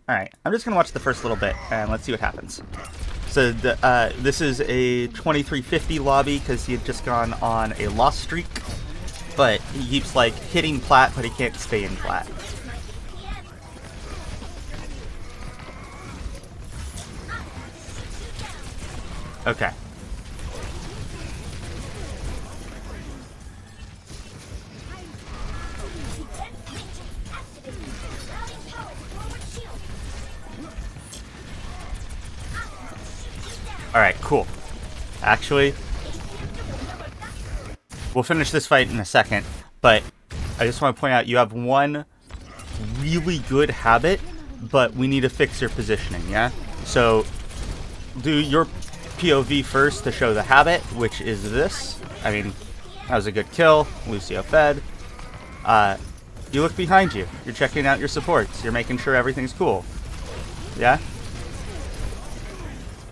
Alright, I'm just gonna watch the first little bit, and let's see what happens. So, this is a 2350 lobby, because he had just gone on a loss streak. But he keeps, like, hitting plat, but he can't stay in plat. Okay. Alright, cool. Actually, we'll finish this fight in a second, but I just want to point out you have one really good habit, but we need to fix your positioning, yeah? So, do your POV first to show the habit, which is this. I mean, that was a good kill. Lucio fed. You look behind you. You're checking out your supports. You're making sure everything's cool. Yeah?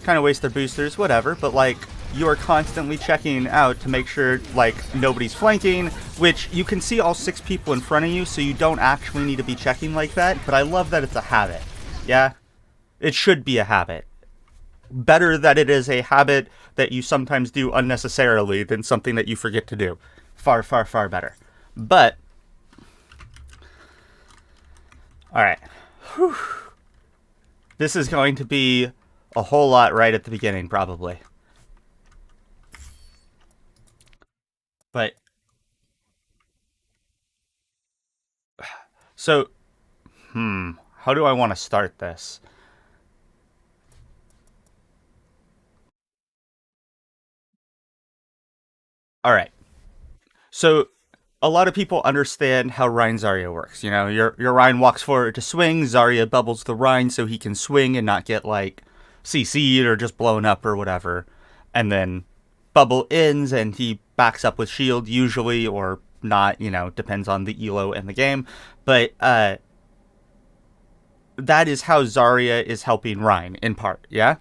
Kind of waste their boosters, whatever, but like, you are constantly checking out to make sure, like, nobody's flanking, which you can see all 6 people in front of you, so you don't actually need to be checking like that, but I love that it's a habit. Yeah? It should be a habit. Better that it is a habit that you sometimes do unnecessarily than something that you forget to do. Far, far, far better. But, alright. This is going to be a whole lot right at the beginning, probably. But, so, how do I want to start this? Alright. So, a lot of people understand how Rein Zarya works. You know, your Rein walks forward to swing, Zarya bubbles the Rein so he can swing and not get, like, CC'd or just blown up or whatever. And then bubble ends and he backs up with shield usually, or not, you know, depends on the elo and the game. But that is how Zarya is helping Rein, in part, yeah?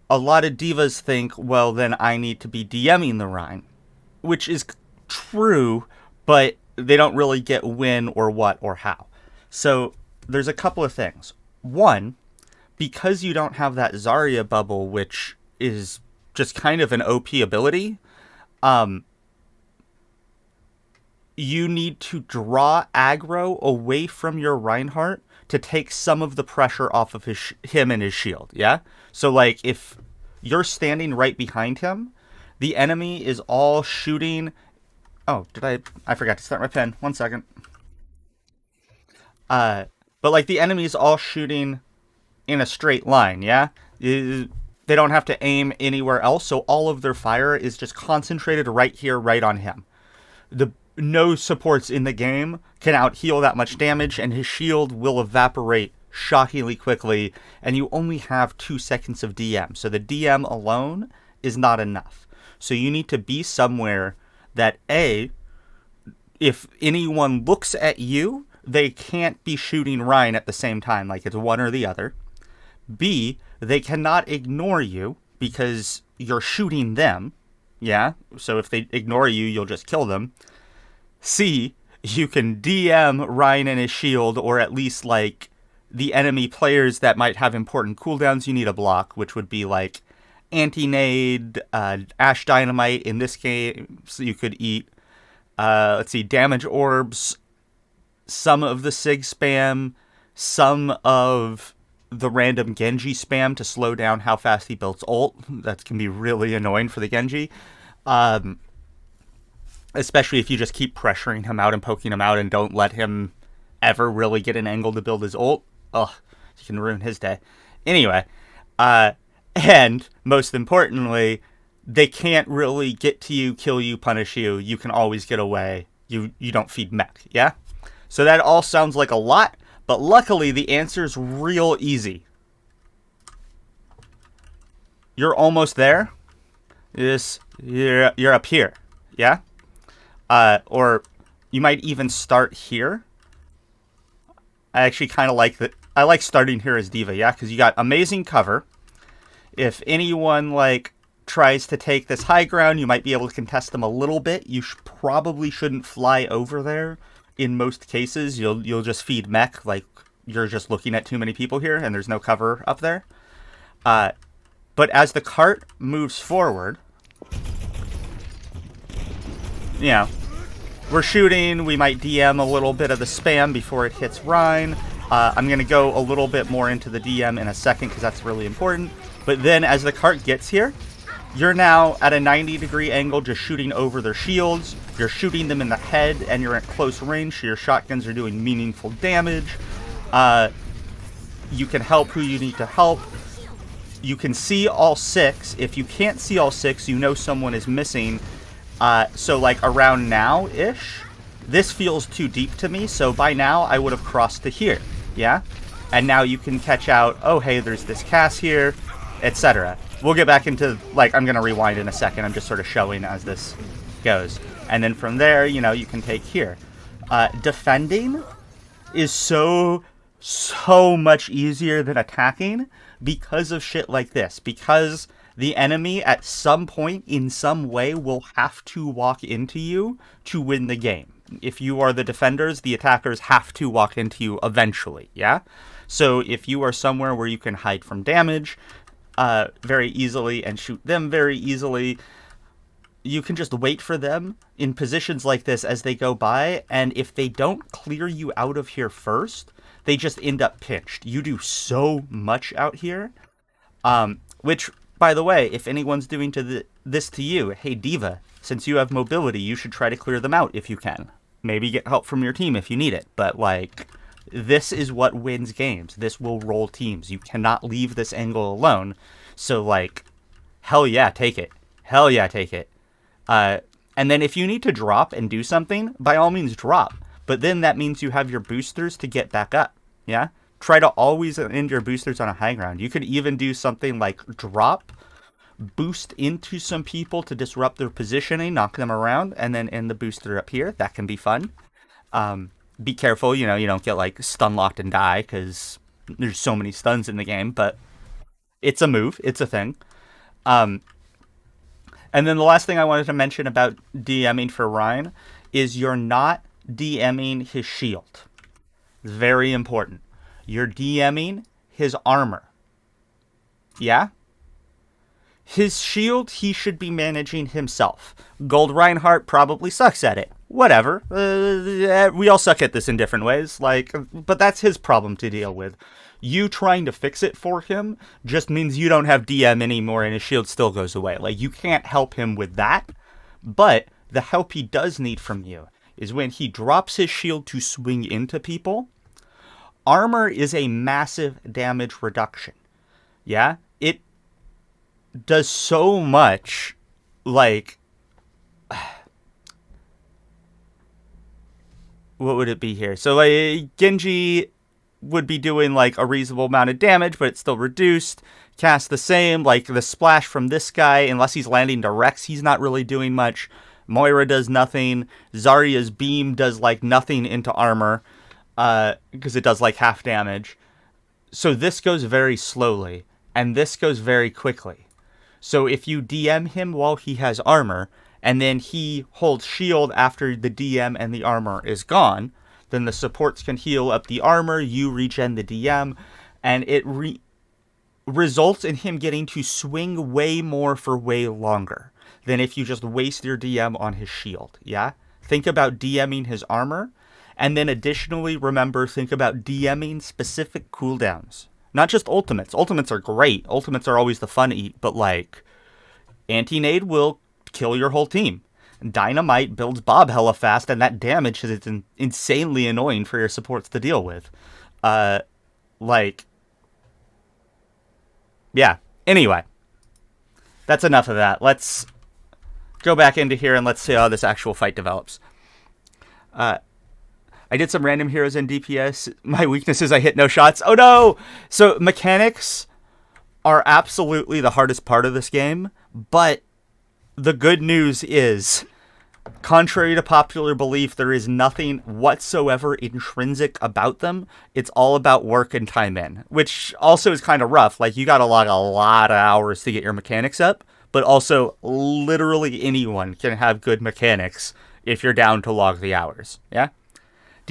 A lot of divas think, well, then I need to be DMing the Rein, which is true, but they don't really get when or what or how. So there's a couple of things. One, because you don't have that Zarya bubble, which is just kind of an OP ability, you need to draw aggro away from your Reinhardt to take some of the pressure off of him and his shield, yeah? So, like, if you're standing right behind him, the enemy is all shooting... Oh, I forgot to start my pen. 1 second. But, like, the enemy is all shooting in a straight line, yeah? They don't have to aim anywhere else, so all of their fire is just concentrated right here, right on him. No supports in the game can out-heal that much damage, and his shield will evaporate shockingly quickly, and you only have 2 seconds of DM. So the DM alone is not enough. So you need to be somewhere that, A, if anyone looks at you, they can't be shooting Rein at the same time, like it's one or the other. B, they cannot ignore you because you're shooting them, yeah? So if they ignore you, you'll just kill them. C, you can DM Rein and his shield, or at least, like, the enemy players that might have important cooldowns you need to block, which would be, like, Anti-Nade, Ash Dynamite in this game, so you could eat, let's see, Damage Orbs, some of the Sig spam, some of the random Genji spam to slow down how fast he builds ult. That can be really annoying for the Genji. Especially if you just keep pressuring him out and poking him out and don't let him ever really get an angle to build his ult. Ugh, you can ruin his day. Anyway, and most importantly, they can't really get to you, kill you, punish you. You can always get away. You don't feed mech, yeah? So that all sounds like a lot, but luckily the answer's real easy. You're almost there. You're up here, yeah? Or you might even start here. I actually kind of like that. I like starting here as DVa, yeah? Because you got amazing cover. If anyone, like, tries to take this high ground, you might be able to contest them a little bit. You probably shouldn't fly over there. In most cases, you'll just feed mech, like you're just looking at too many people here and there's no cover up there. But as the cart moves forward, you know, we're shooting. We might DM a little bit of the spam before it hits Rhine. I'm going to go a little bit more into the DM in a second because that's really important. But then as the cart gets here, you're now at a 90-degree angle just shooting over their shields. You're shooting them in the head and you're at close range, so your shotguns are doing meaningful damage. You can help who you need to help. You can see all 6. If you can't see all 6, you know someone is missing. So like around now-ish, this feels too deep to me, so by now I would have crossed to here, yeah? And now you can catch out, oh hey, there's this Cass here, etc. We'll get back into, like, I'm going to rewind in a second, I'm just sort of showing as this goes. And then from there, you know, you can take here. Defending is so much easier than attacking because of shit like this, because the enemy at some point in some way will have to walk into you to win the game. If you are the defenders, the attackers have to walk into you eventually, yeah? So if you are somewhere where you can hide from damage very easily and shoot them very easily, you can just wait for them in positions like this as they go by, and if they don't clear you out of here first, they just end up pinched. You do so much out here, which, by the way, if anyone's doing this to you, hey DVa, since you have mobility, you should try to clear them out if you can. Maybe get help from your team if you need it, but like, this is what wins games. This will roll teams. You cannot leave this angle alone. So like, hell yeah, take it. Hell yeah, take it. And then if you need to drop and do something, by all means drop. But then that means you have your boosters to get back up. Yeah? Try to always end your boosters on a high ground. You could even do something like drop, boost into some people to disrupt their positioning, knock them around, and then end the booster up here. That can be fun. Be careful, you know, you don't get like stun locked and die because there's so many stuns in the game, but it's a move. It's a thing. And then the last thing I wanted to mention about DMing for Rhine is you're not DMing his shield. Very important. You're DMing his armor. Yeah? His shield, he should be managing himself. Gold Reinhardt probably sucks at it. Whatever. We all suck at this in different ways. Like, but that's his problem to deal with. You trying to fix it for him just means you don't have DM anymore and his shield still goes away. Like, you can't help him with that. But the help he does need from you is when he drops his shield to swing into people. Armor is a massive damage reduction. Yeah? It does so much, like, what would it be here? So like Genji would be doing like a reasonable amount of damage, but it's still reduced. Cast the same, like the splash from this guy, unless he's landing directs, he's not really doing much. Moira does nothing. Zarya's beam does like nothing into armor, because it does like half damage. So this goes very slowly, and this goes very quickly. So if you DM him while he has armor, and then he holds shield after the DM and the armor is gone, then the supports can heal up the armor, you regen the DM, and it results in him getting to swing way more for way longer than if you just waste your DM on his shield, yeah? Think about DMing his armor, and then additionally, remember, think about DMing specific cooldowns. Not just ultimates. Ultimates are great. Ultimates are always the fun eat, but like, anti-nade will kill your whole team. Dynamite builds Bob hella fast, and that damage is insanely annoying for your supports to deal with. Like, yeah. Anyway, that's enough of that. Let's go back into here and let's see how this actual fight develops. I did some random heroes in DPS. My weakness is I hit no shots. Oh no! So mechanics are absolutely the hardest part of this game, but the good news is, contrary to popular belief, there is nothing whatsoever intrinsic about them. It's all about work and time in, which also is kind of rough. Like, you gotta log a lot of hours to get your mechanics up, but also literally anyone can have good mechanics if you're down to log the hours, yeah?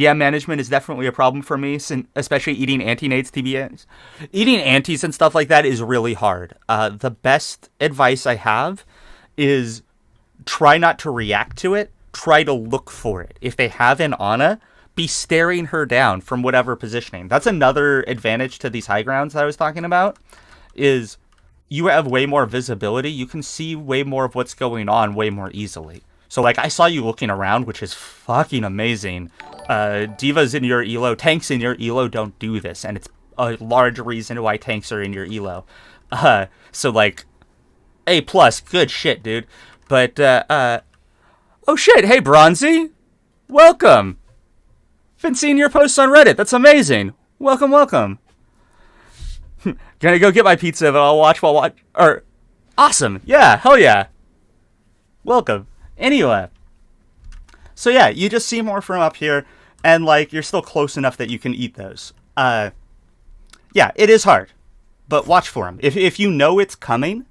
DM management is definitely a problem for me, especially eating anti-nades, TBAs. Eating antis and stuff like that is really hard. The best advice I have is try not to react to it. Try to look for it. If they have an Ana, be staring her down from whatever positioning. That's another advantage to these high grounds that I was talking about, is you have way more visibility. You can see way more of what's going on way more easily. So, like, I saw you looking around, which is fucking amazing. Divas in your elo, tanks in your elo don't do this, and it's a large reason why tanks are in your elo. So, like, A+, good shit, dude. But, oh shit, hey, Bronzy! Welcome! Been seeing your posts on Reddit, that's amazing! Welcome, welcome. Gonna go get my pizza, but I'll watch while awesome, yeah, hell yeah. Welcome. Anyway. So yeah, you just see more from up here, and, like, you're still close enough that you can eat those. Yeah, it is hard, but watch for them. If you know it's coming,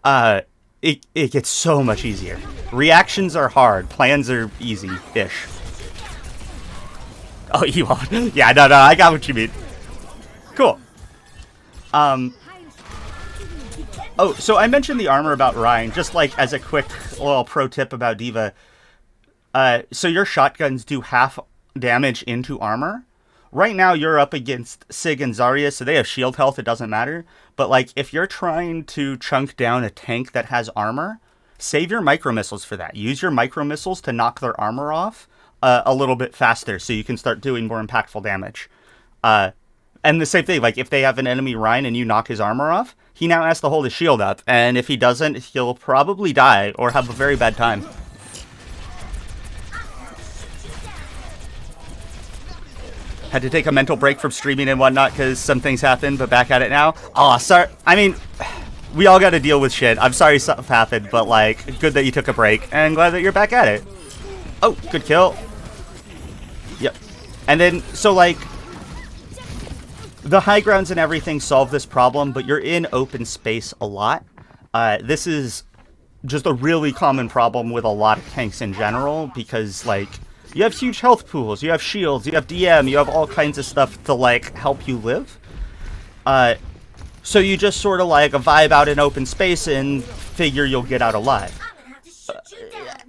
it gets so much easier. Reactions are hard, plans are easy-ish. Oh, you won't. Yeah, no, I got what you mean. Cool. Oh, so I mentioned the armor about Ryan, just like as a quick little pro tip about DVa. So your shotguns do half damage into armor. Right now you're up against Sig and Zarya, so they have shield health, it doesn't matter. But, like, if you're trying to chunk down a tank that has armor, save your micro missiles for that. Use your micro missiles to knock their armor off a little bit faster, so you can start doing more impactful damage. And the same thing, like, if they have an enemy Ryan and you knock his armor off, he now has to hold his shield up, and if he doesn't, he'll probably die or have a very bad time. Had to take a mental break from streaming and whatnot because some things happened, but back at it now. Aw, sorry. I mean, we all got to deal with shit. I'm sorry stuff happened, but, like, good that you took a break, and glad that you're back at it. Oh, good kill. Yep. And then, so, like, the high grounds and everything solve this problem, but you're in open space a lot. This is just a really common problem with a lot of tanks in general, because, like, you have huge health pools, you have shields, you have DM, you have all kinds of stuff to, like, help you live. So you just sort of, like, vibe out in open space and figure you'll get out alive.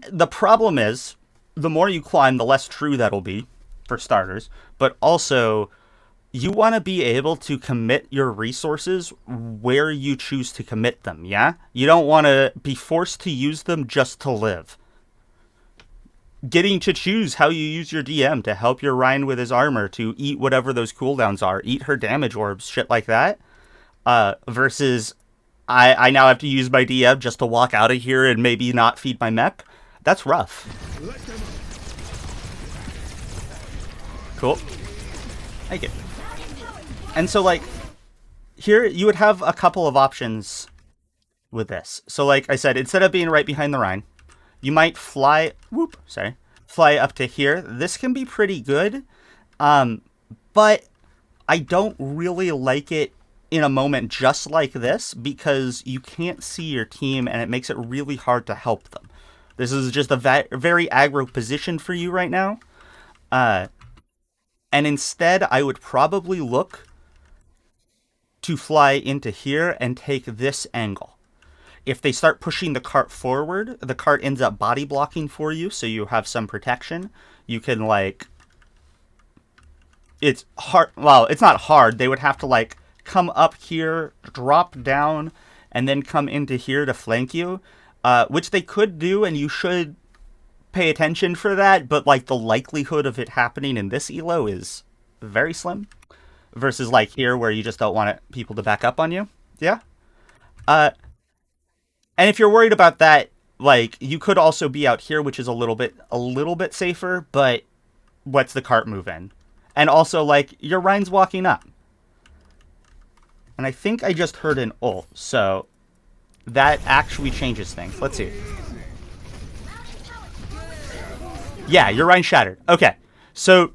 The problem is, the more you climb, the less true that'll be, for starters, but also you want to be able to commit your resources where you choose to commit them, yeah? You don't want to be forced to use them just to live. Getting to choose how you use your DM to help your Ryan with his armor, to eat whatever those cooldowns are, eat her damage orbs, shit like that, versus I now have to use my DM just to walk out of here and maybe not feed my mech. That's rough. Cool. I get it. And so, like, here you would have a couple of options with this. So, like I said, instead of being right behind the Rhine, you might fly up to here. This can be pretty good, but I don't really like it in a moment just like this, because you can't see your team and it makes it really hard to help them. This is just a very aggro position for you right now. And instead, I would probably look to fly into here and take this angle. If they start pushing the cart forward, the cart ends up body blocking for you, so you have some protection. You can, like... It's hard... Well, it's not hard. They would have to, like, come up here, drop down, and then come into here to flank you. Which they could do, and you should pay attention for that, but, like, the likelihood of it happening in this elo is very slim. Versus, like, here, where you just don't want people to back up on you. Yeah? And if you're worried about that, like, you could also be out here, which is a little bit safer, but what's the cart move in? And also, like, your Rhine's walking up. And I think I just heard an ult, so that actually changes things. Let's see. Yeah, your Rhine shattered. Okay, so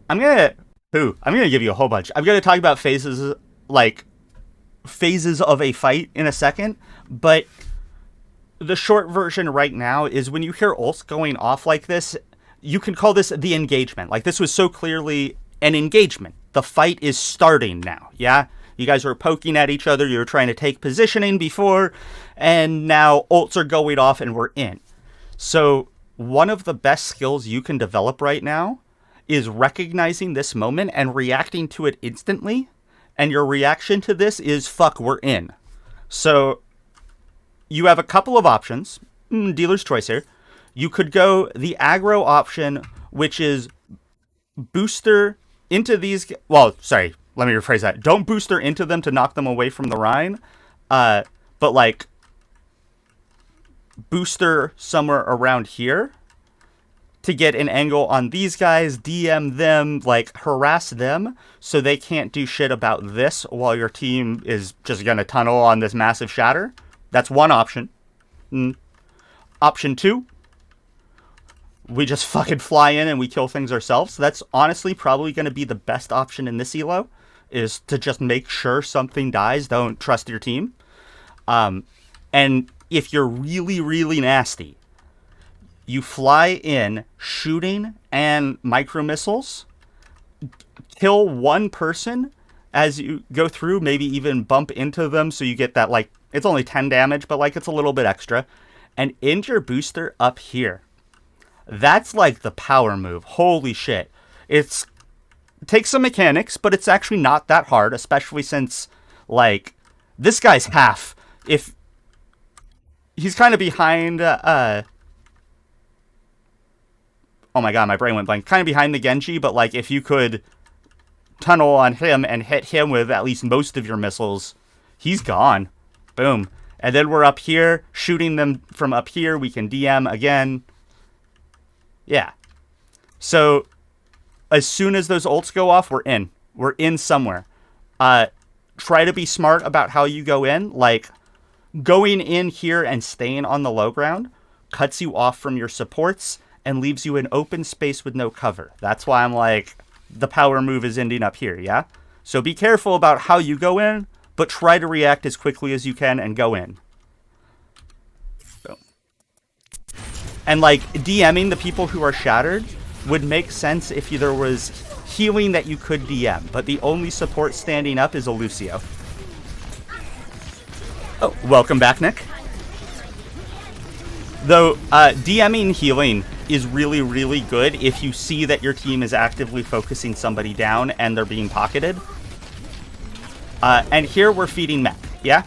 I'm gonna give you a whole bunch. I'm gonna talk about phases, like, phases of a fight in a second, but the short version right now is when you hear ults going off like this, you can call this the engagement. Like, this was so clearly an engagement. The fight is starting now, yeah? You guys were poking at each other, you were trying to take positioning before, and now ults are going off and we're in. So one of the best skills you can develop right now is recognizing this moment and reacting to it instantly. And your reaction to this is, fuck, we're in. So you have a couple of options. Dealer's choice here. You could go the aggro option, which is booster into these... Well, sorry, let me rephrase that. Don't booster into them to knock them away from the Rhine. But, like, booster somewhere around here to get an angle on these guys, DM them, like, harass them so they can't do shit about this while your team is just going to tunnel on this massive shatter. That's one option. Option 2, we just fucking fly in and we kill things ourselves. That's honestly probably going to be the best option in this elo, is to just make sure something dies. Don't trust your team. And if you're really, really nasty, you fly in shooting and micro missiles, kill one person as you go through, maybe even bump into them so you get that, like, it's only 10 damage, but, like, it's a little bit extra, and end your booster up here. That's, like, the power move. Holy shit. It takes some mechanics, but it's actually not that hard, especially since, like, this guy's half. If he's kind of behind, oh my god, my brain went blank. Kind of behind the Genji, but, like, if you could tunnel on him and hit him with at least most of your missiles, he's gone. Boom. And then we're up here, shooting them from up here. We can DM again. Yeah. So, as soon as those ults go off, we're in. We're in somewhere. Try to be smart about how you go in. Like, going in here and staying on the low ground cuts you off from your supports and leaves you in open space with no cover. That's why I'm like, the power move is ending up here, yeah? So be careful about how you go in, but try to react as quickly as you can and go in. So. And, like, DMing the people who are shattered would make sense if there was healing that you could DM, but the only support standing up is a Lucio. Oh, welcome back, Nick. Though, DMing healing is really, really good if you see that your team is actively focusing somebody down and they're being pocketed. And here we're feeding mech, yeah?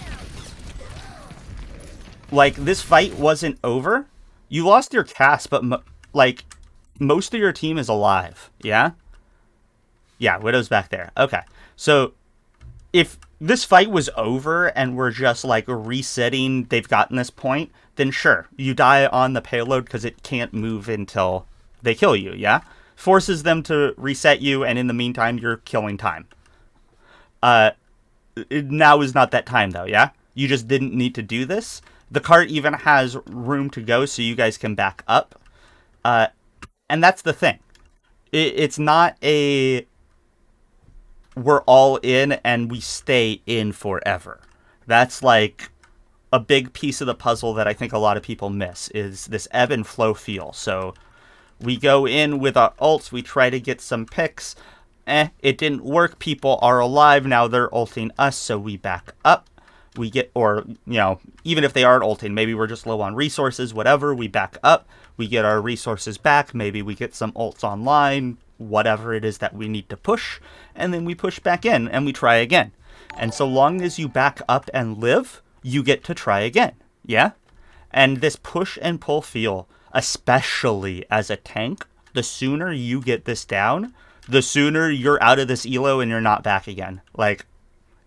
Like, this fight wasn't over. You lost your cast, but, like, most of your team is alive, yeah? Yeah, Widow's back there. Okay, so if this fight was over and we're just, like, resetting, they've gotten this point, then sure, you die on the payload because it can't move until they kill you, yeah? Forces them to reset you, and in the meantime, you're killing time. Now is not that time, though, yeah? You just didn't need to do this. The cart even has room to go so you guys can back up. And that's the thing. It's not a... we're all in and we stay in forever. That's like a big piece of the puzzle that I think a lot of people miss, is this ebb and flow feel. So we go in with our ults, we try to get some picks. It didn't work. People are alive. Now they're ulting us, so we back up. We get, or, you know, even if they aren't ulting, maybe we're just low on resources, whatever, we back up. We get our resources back. Maybe we get some ults online, whatever it is that we need to push. And then we push back in and we try again. And so long as you back up and live, you get to try again. Yeah? And this push and pull feel, especially as a tank, the sooner you get this down, the sooner you're out of this elo and you're not back again. Like,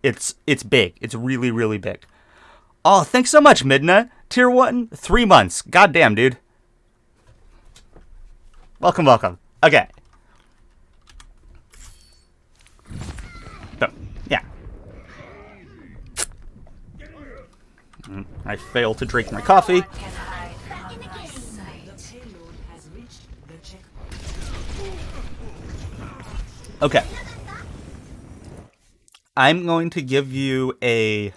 it's big. It's really, really big. Oh, thanks so much, Midna. Tier 1, 3 months. Goddamn, dude. Welcome, welcome. Okay. So, yeah. I failed to drink my coffee. Okay. I'm going to give you a...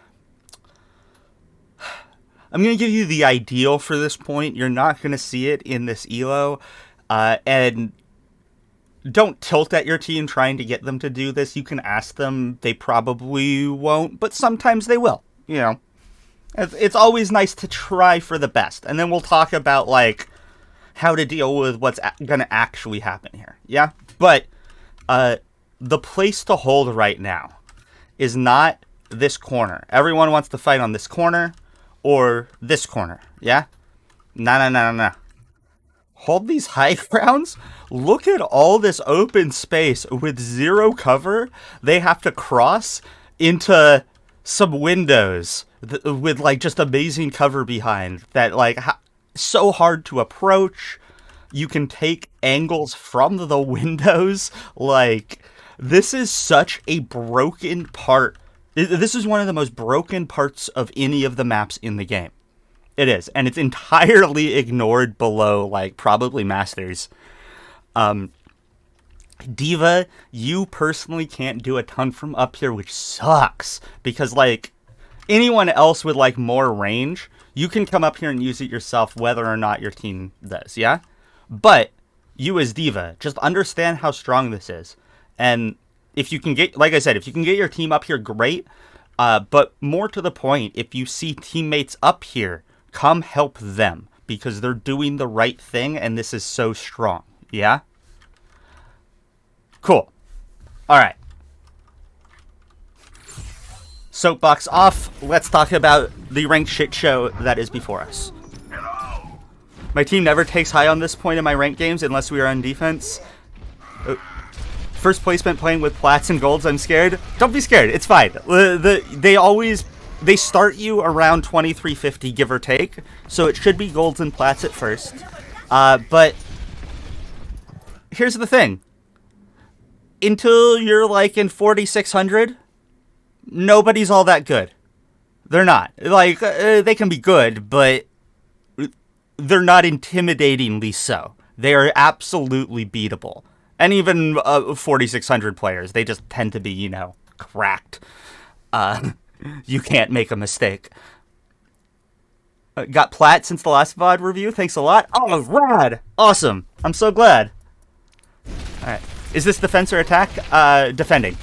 I'm going to give you the ideal for this point. You're not going to see it in this elo. And don't tilt at your team trying to get them to do this. You can ask them. They probably won't, but sometimes they will. You know, it's always nice to try for the best. And then we'll talk about, like, how to deal with what's going to actually happen here. Yeah? But the place to hold right now is not this corner. Everyone wants to fight on this corner or this corner. Yeah? No. Hold these high grounds. Look at all this open space with zero cover. They have to cross into some windows with, like, just amazing cover behind that, like, so hard to approach. You can take angles from the windows. Like, this is such a broken part. This is one of the most broken parts of any of the maps in the game. It is, and it's entirely ignored below, like, probably Masters. DVa, you personally can't do a ton from up here, which sucks, because, like, anyone else with, like, more range, you can come up here and use it yourself whether or not your team does, yeah? But you as DVa, just understand how strong this is. And if you can get, like I said, if you can get your team up here, great. But more to the point, if you see teammates up here, come help them, because they're doing the right thing, and this is so strong. Yeah? Cool. Alright. Soapbox off. Let's talk about the ranked shit show that is before us. My team never takes high on this point in my ranked games unless we are on defense. First placement playing with plats and golds, I'm scared. Don't be scared. It's fine. They start you around 2350, give or take, so it should be golds and plats at first. But here's the thing. Until you're, like, in 4600, nobody's all that good. They're not. Like, they can be good, but they're not intimidatingly so. They are absolutely beatable. And even 4600 players, they just tend to be, you know, cracked. You can't make a mistake. Got plat since the last VOD review. Thanks a lot. Oh, rad. Awesome. I'm so glad. Alright. Is this defense or attack? Defending.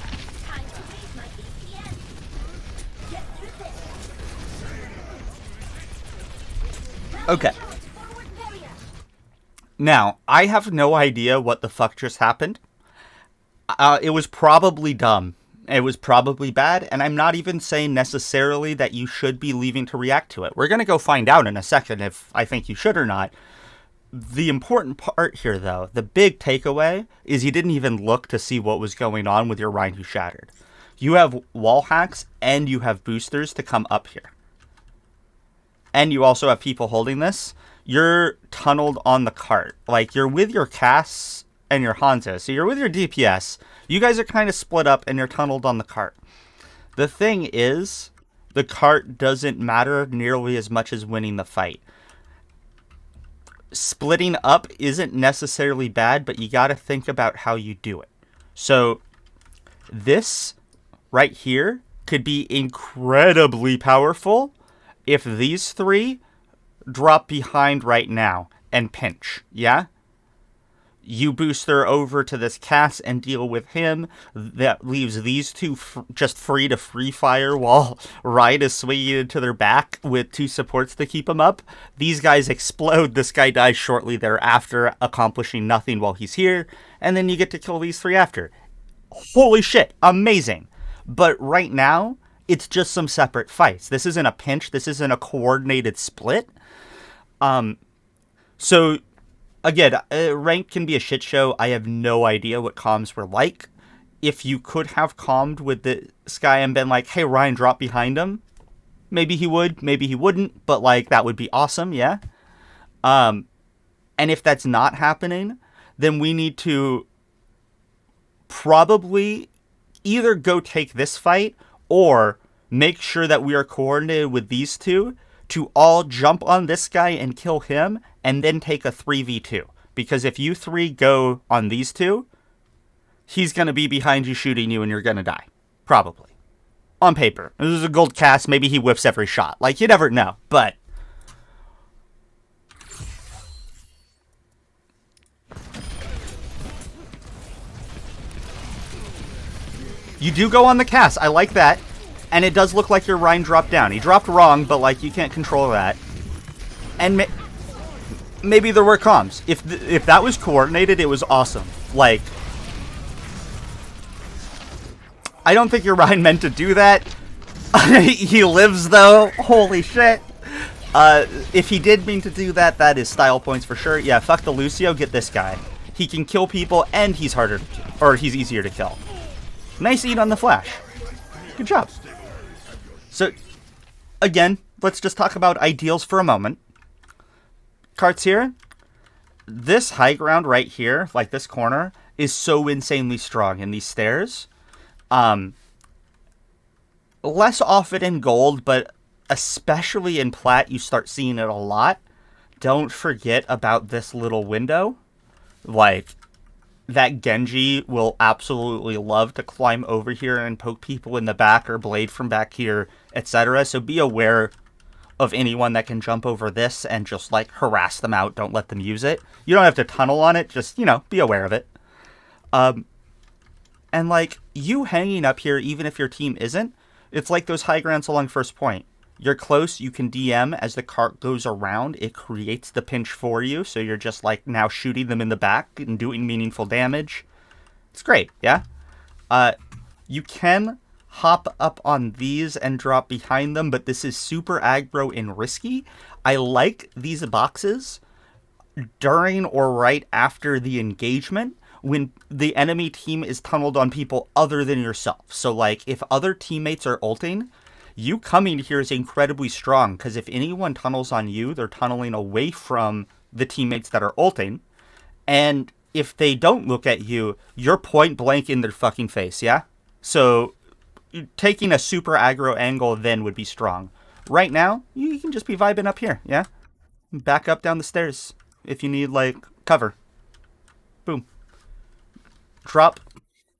Okay. Now, I have no idea what the fuck just happened. It was probably dumb. It was probably bad, and I'm not even saying necessarily that you should be leaving to react to it. We're going to go find out in a second if I think you should or not. The important part here, though, the big takeaway, is you didn't even look to see what was going on with your Rhine who shattered. You have wall hacks, and you have boosters to come up here. And you also have people holding this. You're tunneled on the cart. Like, you're with your Cass and your Hanzo, so you're with your DPS. You guys are kind of split up, and you're tunneled on the cart. The thing is, the cart doesn't matter nearly as much as winning the fight. Splitting up isn't necessarily bad, but you got to think about how you do it. So, this right here could be incredibly powerful if these three drop behind right now and pinch, yeah? You booster over to this Cass and deal with him. That leaves these two just free to free fire while Ride is swinging to their back with two supports to keep him up. These guys explode. This guy dies shortly thereafter, accomplishing nothing while he's here. And then you get to kill these three after. Holy shit, amazing. But right now, it's just some separate fights. This isn't a pinch. This isn't a coordinated split. So, again, rank can be a shit show. I have no idea what comms were like. If you could have calmed with this guy and been like, hey, Ryan, drop behind him. Maybe he would, maybe he wouldn't, but, like, that would be awesome, yeah? And if that's not happening, then we need to probably either go take this fight or make sure that we are coordinated with these two to all jump on this guy and kill him and then take a 3v2. Because if you three go on these two, he's going to be behind you shooting you and you're going to die. Probably. On paper. This is a gold cast. Maybe he whiffs every shot. Like, you never know. But You do go on the cast. I like that. And it does look like your Rhine dropped down. He dropped wrong, but, like, you can't control that. And maybe there were comms. If that was coordinated, it was awesome. Like, I don't think your Rhine meant to do that. He lives, though. Holy shit. If he did mean to do that, that is style points for sure. Yeah, fuck the Lucio. Get this guy. He can kill people, and he's harder to kill. Or he's easier to kill. Nice eat on the flash. Good job. So, again, let's just talk about ideals for a moment. Carts here. This high ground right here, like this corner, is so insanely strong in these stairs. Less often in gold, but especially in plat, you start seeing it a lot. Don't forget about this little window. Like, that Genji will absolutely love to climb over here and poke people in the back or blade from back here, etc. So be aware of anyone that can jump over this and just, like, harass them out. Don't let them use it. You don't have to tunnel on it. Just, you know, be aware of it. And, like, you hanging up here, even if your team isn't, it's like those high grounds along first point. You're close, you can DM as the cart goes around. It creates the pinch for you, so you're just, like, now shooting them in the back and doing meaningful damage. It's great, yeah? You can hop up on these and drop behind them, but this is super aggro and risky. I like these boxes during or right after the engagement when the enemy team is tunneled on people other than yourself. So, like, if other teammates are ulting, you coming here is incredibly strong, because if anyone tunnels on you, they're tunneling away from the teammates that are ulting. And if they don't look at you, you're point blank in their fucking face, yeah? So taking a super aggro angle then would be strong. Right now, you can just be vibing up here, yeah? Back up down the stairs if you need, like, cover. Boom. Drop,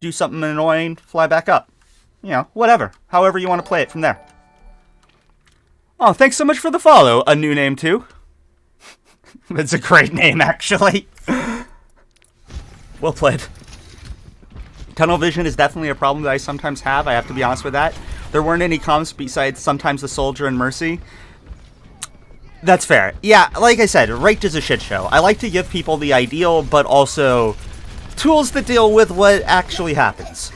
do something annoying, fly back up. You know, whatever. However you want to play it from there. Oh, thanks so much for the follow. A new name, too. That's a great name, actually. Well played. Tunnel vision is definitely a problem that I sometimes have. I have to be honest with that. There weren't any comms besides sometimes the Soldier and Mercy. That's fair. Yeah, like I said, Raked is a shit show. I like to give people the ideal, but also tools to deal with what actually happens.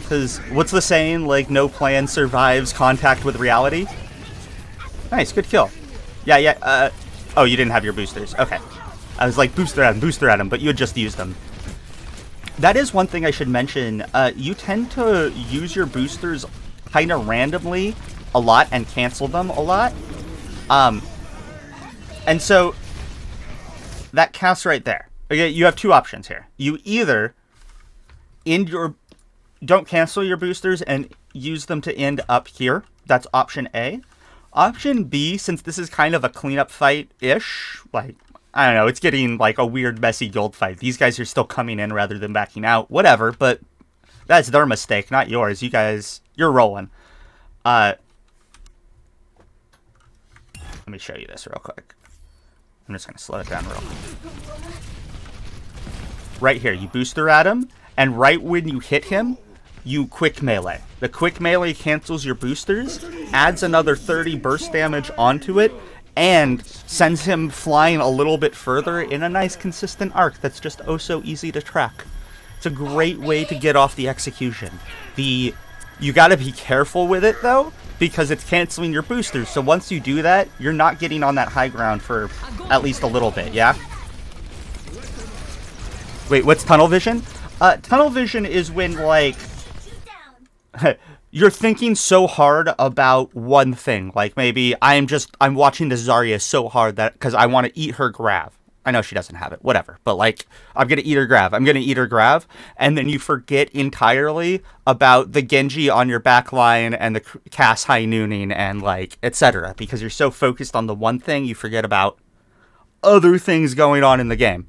Because what's the saying? Like, no plan survives contact with reality? Nice, good kill. Yeah, oh, you didn't have your boosters. Okay. I was like, booster at him, but you had just used them. That is one thing I should mention. You tend to use your boosters kind of randomly a lot and cancel them a lot. And so, that counts right there. Okay, you have two options here. You either don't cancel your boosters and use them to end up here. That's option A. Option B, since this is kind of a cleanup fight-ish, like, I don't know, it's getting like a weird, messy guild fight. These guys are still coming in rather than backing out. Whatever, but that's their mistake, not yours. You guys, you're rolling. Let me show you this real quick. I'm just going to slow it down real quick. Right here, you booster at him, and right when you hit him, you quick melee. The quick melee cancels your boosters, adds another 30 burst damage onto it, and sends him flying a little bit further in a nice consistent arc that's just oh so easy to track. It's a great way to get off the execution. You gotta be careful with it though, because it's canceling your boosters, so once you do that, you're not getting on that high ground for at least a little bit, yeah? Wait, what's tunnel vision? Tunnel vision is when, like, you're thinking so hard about one thing. Like, maybe I'm watching the Zarya so hard that, because I want to eat her grav. I know she doesn't have it, whatever. But, like, I'm going to eat her grav. And then you forget entirely about the Genji on your back line and the Cass high nooning and, like, etc. Because you're so focused on the one thing, you forget about other things going on in the game.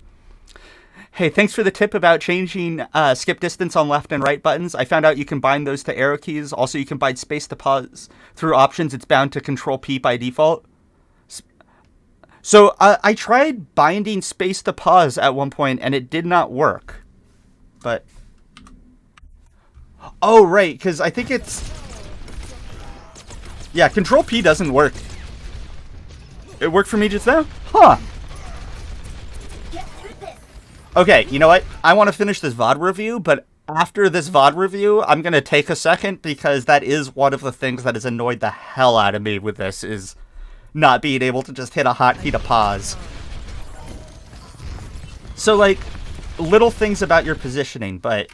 Hey, thanks for the tip about changing skip distance on left and right buttons. I found out you can bind those to arrow keys. Also, you can bind space to pause through options. It's bound to Control P by default. So I tried binding space to pause at one point, and it did not work. But Oh, right, because I think it's... Yeah, Control P doesn't work. It worked for me just now? Huh. Okay, you know what? I want to finish this VOD review, but after this VOD review, I'm going to take a second because that is one of the things that has annoyed the hell out of me with this, is not being able to just hit a hotkey to pause. So, like, little things about your positioning, but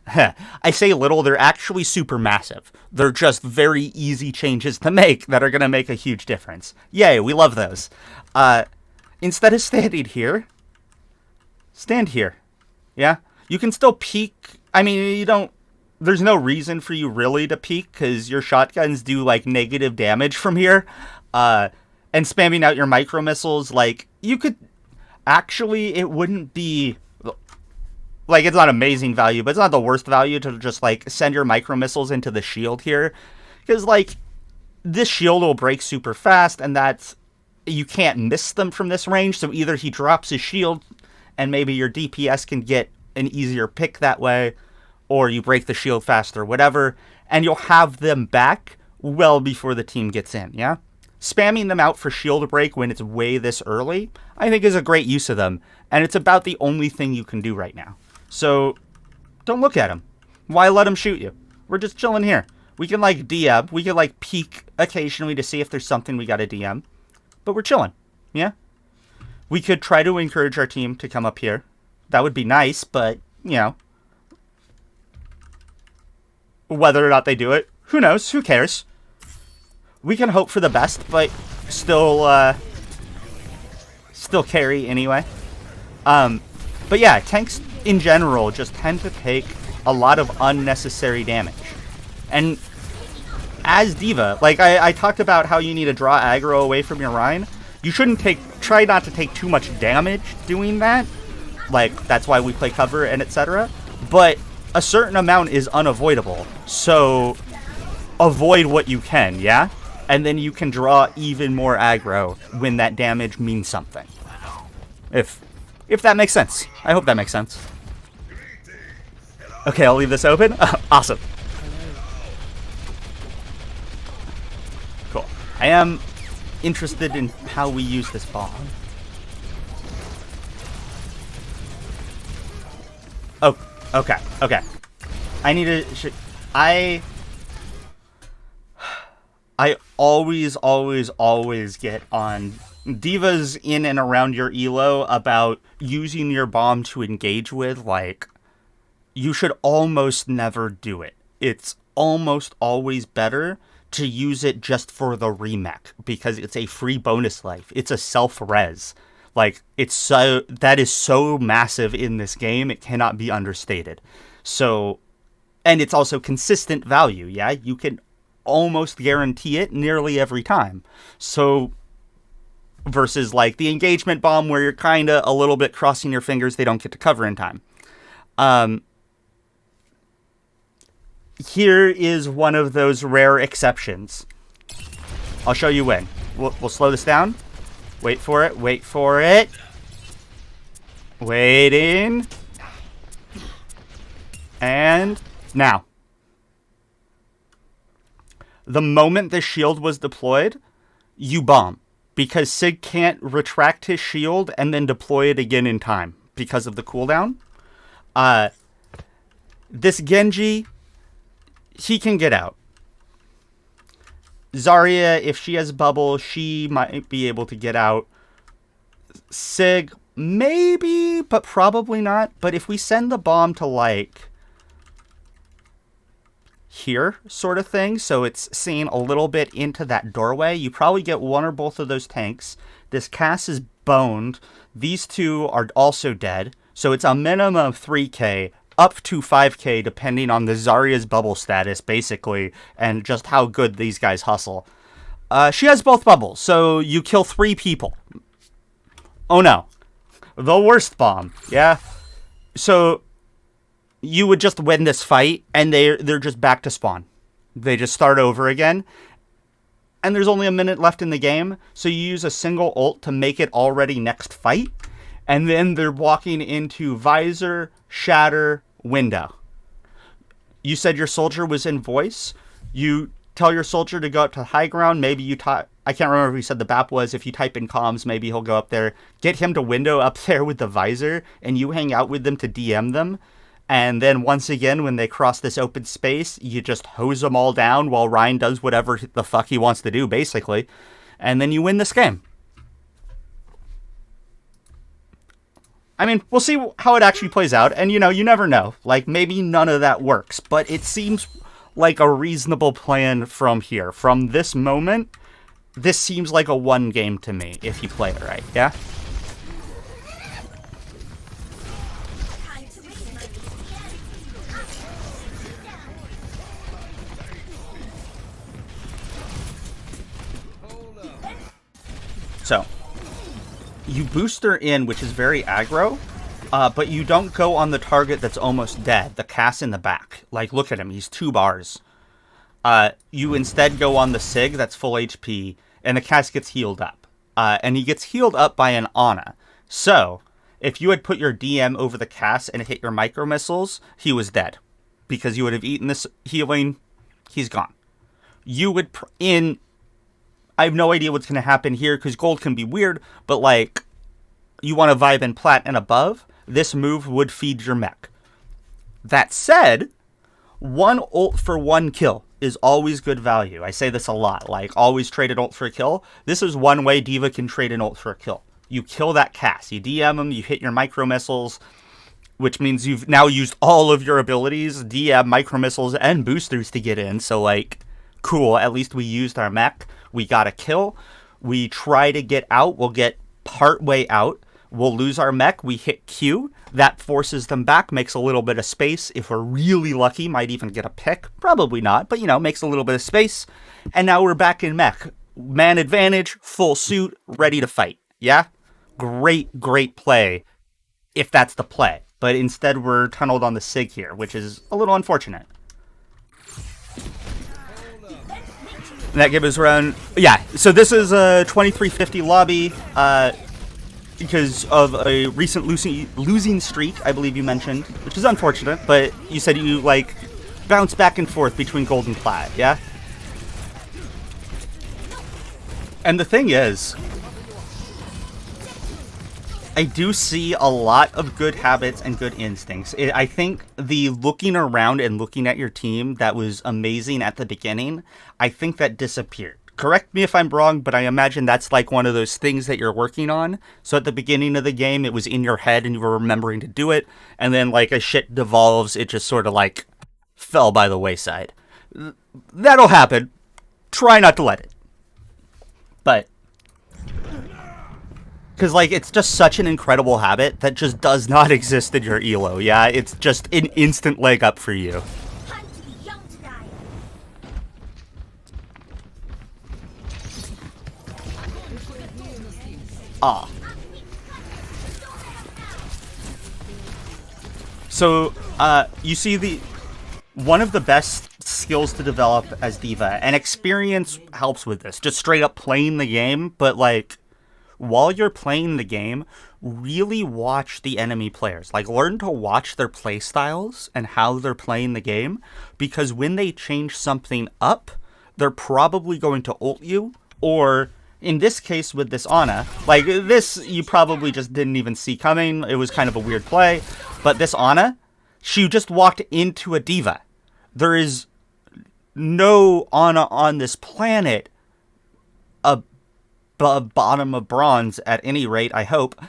I say little, they're actually super massive. They're just very easy changes to make that are going to make a huge difference. Yay, we love those. Instead of standing here, stand here. Yeah? You can still peek. I mean, you don't... There's no reason for you really to peek, because your shotguns do, like, negative damage from here. And spamming out your micro missiles, like, you could... Actually, it wouldn't be... Like, it's not amazing value, but it's not the worst value to just, like, send your micro missiles into the shield here. Because, like, this shield will break super fast, and that's... You can't miss them from this range, so either he drops his shield, and maybe your DPS can get an easier pick that way, or you break the shield faster, whatever, and you'll have them back well before the team gets in, yeah? Spamming them out for shield break when it's way this early, I think is a great use of them, and it's about the only thing you can do right now. So, don't look at him. Why let him shoot you? We're just chilling here. We can, like, DM. We can, like, peek occasionally to see if there's something we gotta DM. But we're chilling. Yeah? We could try to encourage our team to come up here. That would be nice, but, you know. Whether or not they do it, who knows? Who cares? We can hope for the best, but still carry anyway. But yeah, tanks in general just tend to take a lot of unnecessary damage. And as DVa, like I talked about how you need to draw aggro away from your Rhine. You shouldn't try not to take too much damage doing that. Like, that's why we play cover and etc. But a certain amount is unavoidable. So avoid what you can, yeah? And then you can draw even more aggro when that damage means something. If that makes sense. I hope that makes sense. Okay, I'll leave this open. Awesome. Cool. I am interested in how we use this bomb. Oh, okay. I need to... I always get on divas in and around your elo about using your bomb to engage with. Like, you should almost never do it. It's almost always better to use it just for the remech, because it's a free bonus life. It's a self-res. Like, that is so massive in this game, it cannot be understated. So, and it's also consistent value, yeah? You can almost guarantee it nearly every time. So, versus like the engagement bomb where you're kind of a little bit crossing your fingers they don't get to cover in time. Here is one of those rare exceptions. I'll show you when. We'll slow this down. Wait for it. Waiting. And now. The moment the shield was deployed, you bomb. Because Sig can't retract his shield and then deploy it again in time because of the cooldown. This Genji, he can get out. Zarya, if she has bubble, she might be able to get out. Sig, maybe, but probably not. But if we send the bomb to, like, here sort of thing, so it's seeing a little bit into that doorway, you probably get one or both of those tanks. This Cass is boned. These two are also dead, so it's a minimum of 3k up to 5k depending on the Zarya's bubble status, basically, and just how good these guys hustle. She has both bubbles, so you kill 3 people. Oh no, the worst bomb. Yeah, so you would just win this fight, and they're just back to spawn. They just start over again. And there's only a minute left in the game, so you use a single ult to make it already next fight. And then they're walking into visor, shatter, window. You said your soldier was in voice. You tell your soldier to go up to high ground. Maybe you type. I can't remember if you said the BAP was. If you type in comms, maybe he'll go up there. Get him to window up there with the visor, and you hang out with them to DM them. And then once again, when they cross this open space, you just hose them all down while Ryan does whatever the fuck he wants to do, basically. And then you win this game. I mean, we'll see how it actually plays out. And, you know, you never know. Like, maybe none of that works. But it seems like a reasonable plan from here. From this moment, this seems like a one game to me, if you play it right, yeah? So, you boost her in, which is very aggro, but you don't go on the target that's almost dead, the Cass in the back. Like, look at him, he's 2 bars. You instead go on the Sig that's full HP, and the Cass gets healed up. And he gets healed up by an Ana. So, if you had put your DM over the Cass and hit your micro missiles, he was dead. Because you would have eaten this healing, he's gone. You would, I have no idea what's going to happen here, because gold can be weird, but, like, you want to vibe in plat and above, this move would feed your mech. That said, 1 ult for 1 kill is always good value. I say this a lot, like, always trade an ult for a kill. This is one way DVa can trade an ult for a kill. You kill that Cass, you DM him, you hit your micro missiles, which means you've now used all of your abilities, DM, micro missiles, and boosters to get in, so, like, cool, at least we used our mech. We got a kill. We try to get out. We'll get part way out. We'll lose our mech. We hit Q. That forces them back, makes a little bit of space. If we're really lucky, might even get a pick. Probably not, but, you know, makes a little bit of space. And now we're back in mech. Man advantage, full suit, ready to fight. Yeah? Great, great play, if that's the play. But instead, we're tunneled on the Sig here, which is a little unfortunate. And that gives us around, yeah, so this is a 2350 lobby, because of a recent losing streak, I believe you mentioned, which is unfortunate, but you said you, like, bounce back and forth between gold and plat, yeah? And the thing is, I do see a lot of good habits and good instincts. I think the looking around and looking at your team that was amazing at the beginning, I think that disappeared. Correct me if I'm wrong, but I imagine that's like one of those things that you're working on. So at the beginning of the game, it was in your head and you were remembering to do it. And then, like, as shit devolves, it just sort of, like, fell by the wayside. That'll happen. Try not to let it. But, because, like, it's just such an incredible habit that just does not exist in your elo, yeah? It's just an instant leg up for you. Ah. So, you see one of the best skills to develop as DVa, and experience helps with this, just straight up playing the game, but, like, while you're playing the game, really watch the enemy players. Like, learn to watch their play styles and how they're playing the game, because when they change something up, they're probably going to ult you, or, in this case with this Ana, like, this you probably just didn't even see coming, it was kind of a weird play, but this Ana, she just walked into a DVa. There is no Ana on this planet bottom of bronze, at any rate, I hope,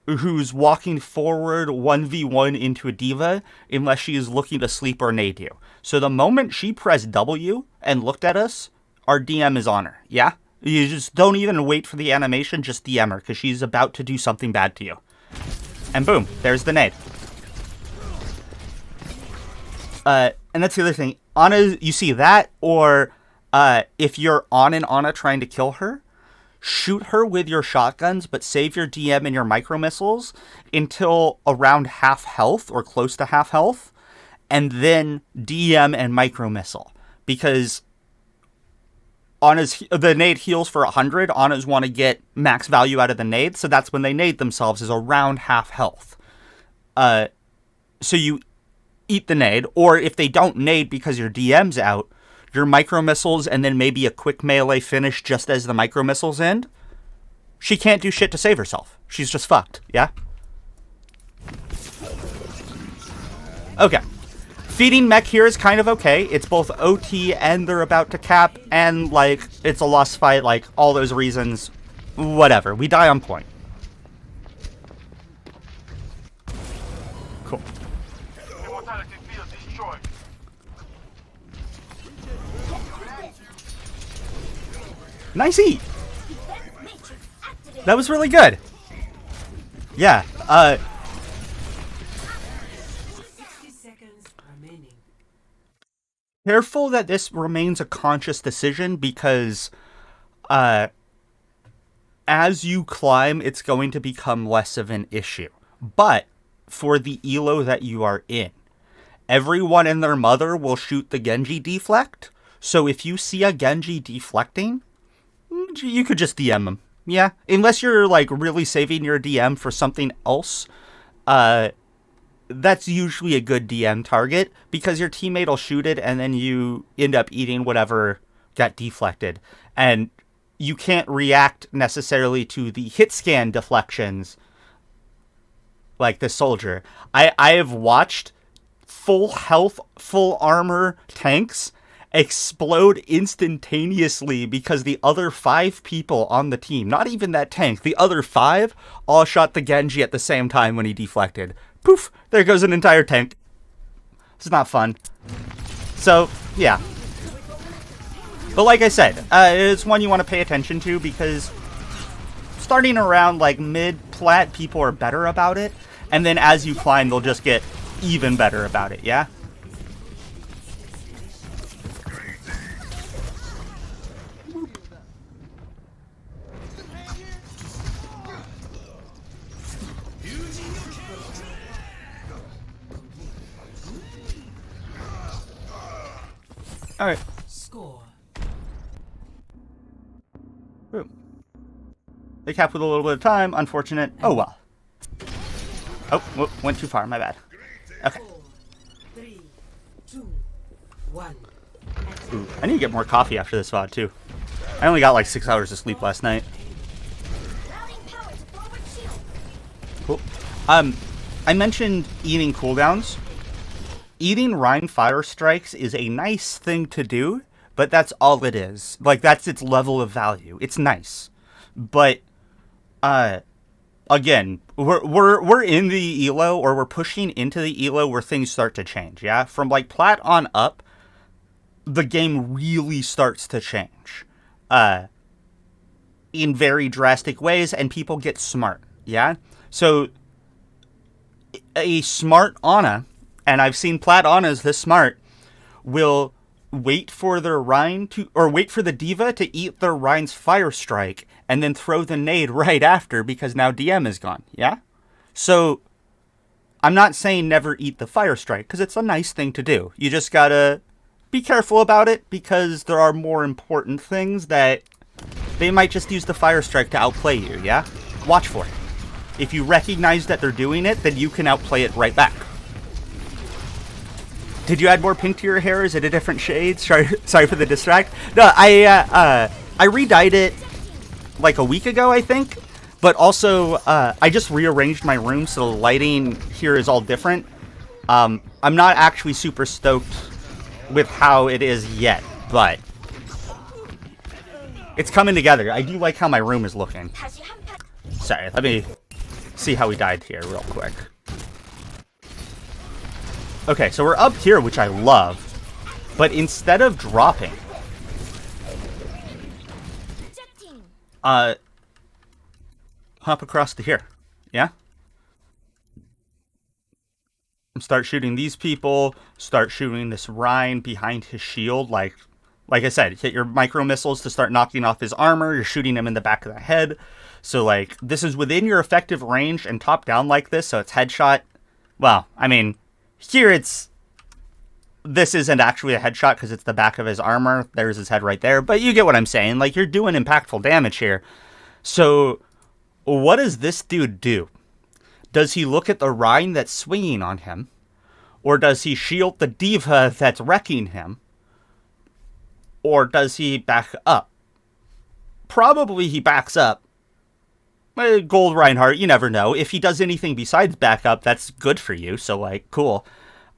who's walking forward 1v1 into a DVa unless she is looking to sleep or nade you. So the moment she pressed W and looked at us, our DM is on her, yeah? You just don't even wait for the animation, just DM her, because she's about to do something bad to you. And boom, there's the nade. And that's the other thing. Ana, you see that, or if you're on an Ana trying to kill her, shoot her with your shotguns, but save your DM and your micro missiles until around half health or close to half health, and then DM and micro missile, because the nade heals for 100. Anas want to get max value out of the nade, so that's when they nade themselves, is around half health. So you eat the nade, or if they don't nade because your DM's out, your micro missiles and then maybe a quick melee finish just as the micro missiles end, she can't do shit to save herself. She's just fucked, yeah? Okay. Feeding mech here is kind of okay. It's both OT and they're about to cap, and, like, it's a lost fight, like, all those reasons. Whatever. We die on point. Cool. Nice eat! That was really good. Yeah, careful that this remains a conscious decision, because as you climb, it's going to become less of an issue. But for the elo that you are in, everyone and their mother will shoot the Genji deflect. So if you see a Genji deflecting, you could just DM him. Yeah, unless you're, like, really saving your DM for something else, that's usually a good DM target, because your teammate will shoot it, and then you end up eating whatever got deflected. And you can't react necessarily to the hit scan deflections like the soldier. I have watched full health, full armor tanks explode instantaneously because the other 5 people on the team, not even that tank, the other 5 all shot the Genji at the same time when he deflected. Poof, there goes an entire tank. It's not fun. So, yeah. But like I said, it's one you want to pay attention to, because starting around, like, mid-plat, people are better about it, and then as you climb, they'll just get even better about it, yeah? Alright. Score. Boom. They cap with a little bit of time. Unfortunate. Oh well. Oh, went too far. My bad. Okay. 4, 3, 2, 1. Ooh, I need to get more coffee after this VOD too. I only got like 6 hours of sleep last night. Cool. I mentioned eating cooldowns. Eating Rhine Fire Strikes is a nice thing to do, but that's all it is. Like, that's its level of value. It's nice. But, again, we're in the elo, or we're pushing into the elo where things start to change, yeah? From, like, plat on up, the game really starts to change. In very drastic ways, and people get smart, yeah? So, a smart Ana, and I've seen plat Anas this smart, will wait for their Rhine to, or wait for the DVa to eat their Rhine's Fire Strike, and then throw the nade right after, because now DM is gone, yeah? So, I'm not saying never eat the Fire Strike, because it's a nice thing to do. You just gotta be careful about it, because there are more important things that they might just use the Fire Strike to outplay you, yeah? Watch for it. If you recognize that they're doing it, then you can outplay it right back. Did you add more pink to your hair? Is it a different shade? Sorry for the distract. No, I re-dyed it like a week ago, I think. But also, I just rearranged my room so the lighting here is all different. I'm not actually super stoked with how it is yet, but it's coming together. I do like how my room is looking. Sorry, let me see how we died here real quick. Okay, so we're up here, which I love, but instead of dropping, hop across to here, yeah? Start shooting these people, start shooting this Rhine behind his shield, like I said, hit your micro missiles to start knocking off his armor, you're shooting him in the back of the head, so like, this is within your effective range and top down like this, so it's headshot. Well, I mean, here this isn't actually a headshot because it's the back of his armor. There's his head right there. But you get what I'm saying. Like, you're doing impactful damage here. So, what does this dude do? Does he look at the Rhine that's swinging on him? Or does he shield the DVa that's wrecking him? Or does he back up? Probably he backs up. Gold Reinhardt, you never know. If he does anything besides back up, that's good for you. So, like, cool.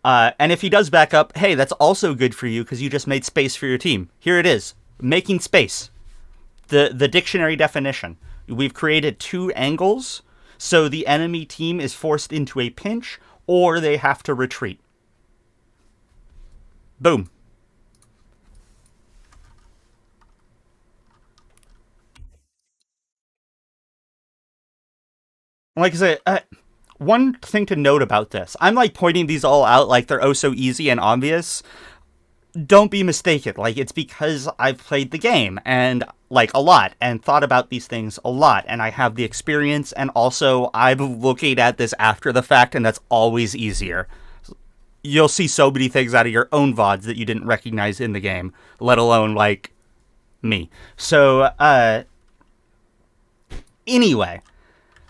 And if he does back up, hey, that's also good for you because you just made space for your team. Here it is. Making space. The dictionary definition. We've created 2 angles, so the enemy team is forced into a pinch, or they have to retreat. Boom. Like I said, one thing to note about this, I'm like pointing these all out like they're oh so easy and obvious. Don't be mistaken. Like, it's because I've played the game and like a lot and thought about these things a lot, and I have the experience, and also I'm looking at this after the fact, and that's always easier. You'll see so many things out of your own VODs that you didn't recognize in the game, let alone like me. So anyway,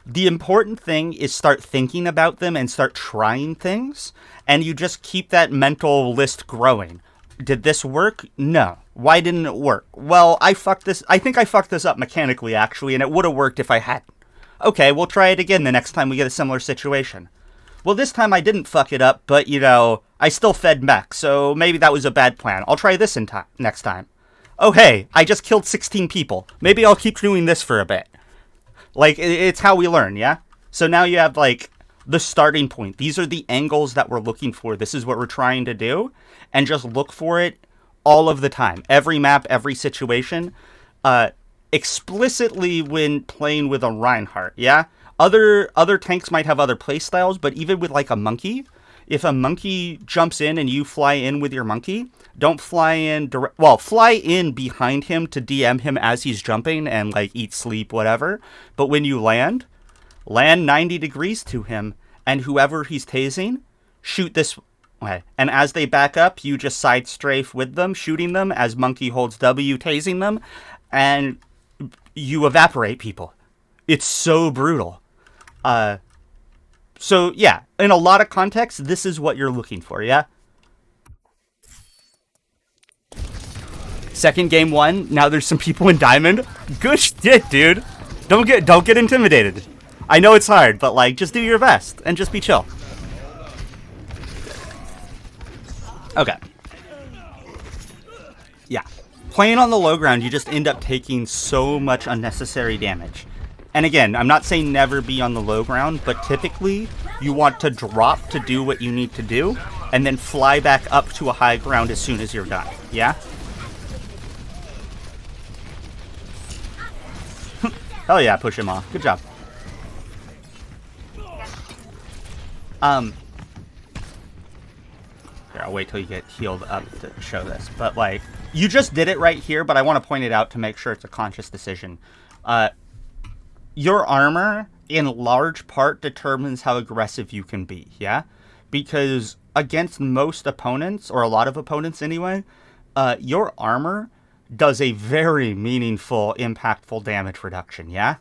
the important thing is start thinking about them and start trying things, and you just keep that mental list growing. Did this work? No. Why didn't it work? Well, I think I fucked this up mechanically, actually, and it would have worked if I hadn't. Okay, we'll try it again the next time we get a similar situation. Well, this time I didn't fuck it up, but, I still fed mech, so maybe that was a bad plan. I'll try this next time. Oh, hey, I just killed 16 people. Maybe I'll keep doing this for a bit. Like, it's how we learn, yeah? So now you have, like, the starting point. These are the angles that we're looking for. This is what we're trying to do. And just look for it all of the time. Every map, every situation. Explicitly when playing with a Reinhardt, yeah? Other tanks might have other playstyles, but even with, like, a monkey, if a monkey jumps in and you fly in with your monkey, don't fly in fly in behind him to DM him as he's jumping and, like, eat, sleep, whatever. But when you land 90 degrees to him, and whoever he's tasing, shoot this way. And as they back up, you just side strafe with them, shooting them as monkey holds W, tasing them, and you evaporate people. It's so brutal. So, yeah, in a lot of contexts, this is what you're looking for, yeah? Second game won. Now there's some people in Diamond. Good shit, dude. Don't get intimidated. I know it's hard, but, like, just do your best and just be chill. Okay. Yeah. Playing on the low ground, you just end up taking so much unnecessary damage. And again, I'm not saying never be on the low ground, but typically you want to drop to do what you need to do and then fly back up to a high ground as soon as you're done. Yeah? Hell yeah, push him off. Good job. Here, I'll wait till you get healed up to show this. But, like, you just did it right here, but I want to point it out to make sure it's a conscious decision. Your armor, in large part, determines how aggressive you can be, yeah? Because against most opponents, or a lot of opponents anyway, your armor does a very meaningful, impactful damage reduction, yeah?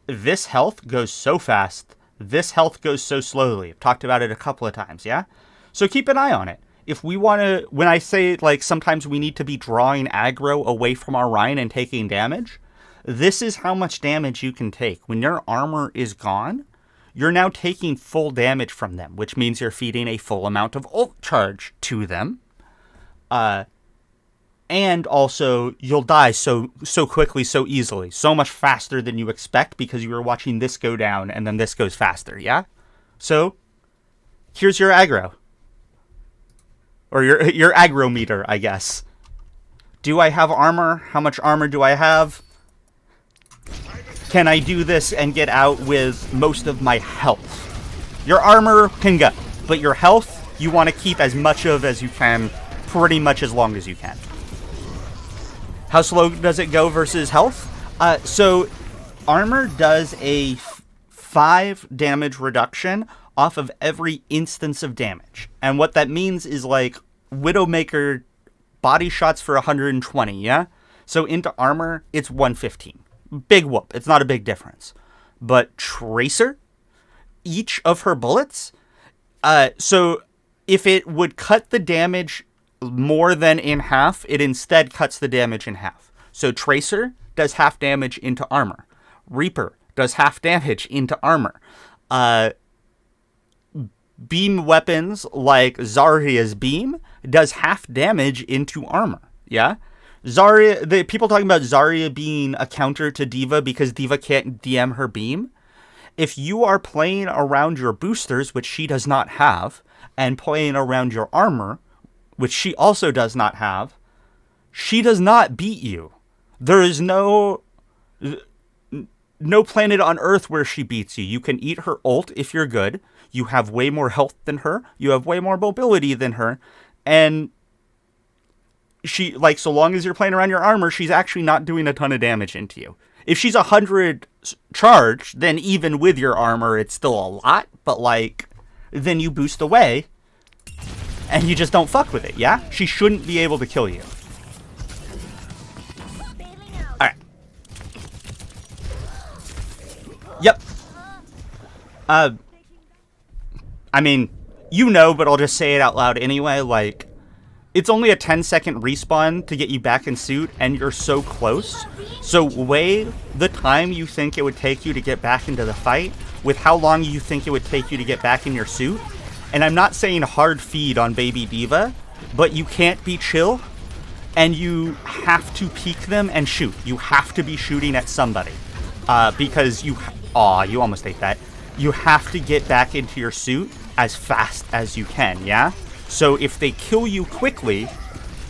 This health goes so fast. This health goes so slowly. I've talked about it a couple of times, yeah? So keep an eye on it. If we want to, when I say, like, sometimes we need to be drawing aggro away from our Rhine and taking damage, this is how much damage you can take. When your armor is gone, you're now taking full damage from them, which means you're feeding a full amount of ult charge to them. And also, you'll die so quickly, so easily, so much faster than you expect because you were watching this go down and then this goes faster, yeah? So, here's your aggro. Or your aggro meter, I guess. Do I have armor? How much armor do I have? Can I do this and get out with most of my health? Your armor can go, but your health, you want to keep as much of as you can, pretty much as long as you can. How slow does it go versus health? So armor does a 5 damage reduction off of every instance of damage. And what that means is, like, Widowmaker body shots for 120, yeah? So into armor, it's 115. Big whoop. It's not a big difference. But Tracer, each of her bullets, so if it would cut the damage more than in half, it instead cuts the damage in half. So Tracer does half damage into armor. Reaper does half damage into armor. Beam weapons like Zarya's beam does half damage into armor. Yeah? Zarya, people talking about Zarya being a counter to DVa because DVa can't DM her beam. If you are playing around your boosters, which she does not have, and playing around your armor, which she also does not have, she does not beat you. There is no planet on Earth where she beats you. You can eat her ult if you're good. You have way more health than her. You have way more mobility than her. And she, like, so long as you're playing around your armor, she's actually not doing a ton of damage into you. If she's 100 charge, then even with your armor, it's still a lot. But, like, then you boost away, and you just don't fuck with it, yeah? She shouldn't be able to kill you. Alright. Yep. I mean, you know, but I'll just say it out loud anyway, like, it's only a 10-second respawn to get you back in suit, and you're so close. So weigh the time you think it would take you to get back into the fight with how long you think it would take you to get back in your suit. And I'm not saying hard feed on baby DVa, but you can't be chill, and you have to peek them and shoot. You have to be shooting at somebody. Because you... Aw, you almost ate that. You have to get back into your suit as fast as you can, yeah? So if they kill you quickly,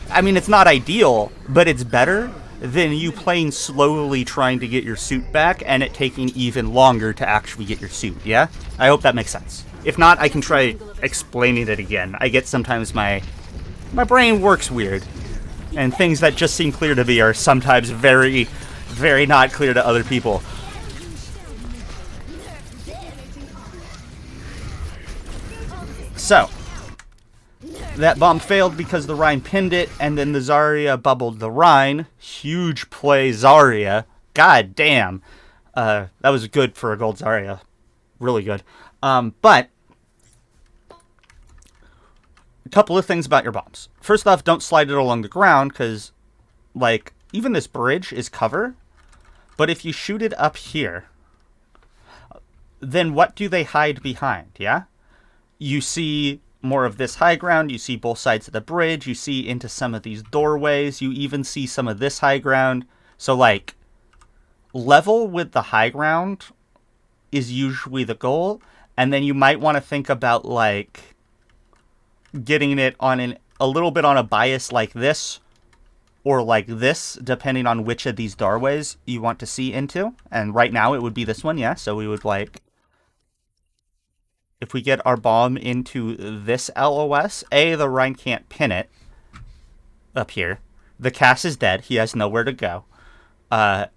I mean, it's not ideal, but it's better than you playing slowly trying to get your suit back and it taking even longer to actually get your suit, yeah? I hope that makes sense. If not, I can try explaining it again. I get sometimes my brain works weird, and things that just seem clear to me are sometimes very, very not clear to other people. So, that bomb failed because the Rhine pinned it, and then the Zarya bubbled the Rhine. Huge play, Zarya. God damn. That was good for a gold Zarya. Really good. But, a couple of things about your bombs. First off, don't slide it along the ground, because, like, even this bridge is cover. But if you shoot it up here, then what do they hide behind, yeah? You see more of this high ground, you see both sides of the bridge, you see into some of these doorways, you even see some of this high ground. So, like, level with the high ground is usually the goal, and then you might want to think about, like, getting it on a little bit on a bias like this, or like this, depending on which of these doorways you want to see into. And right now it would be this one, yeah, so we would, like... If we get our bomb into this LOS, the Rhine can't pin it up here. The Cass is dead. He has nowhere to go. The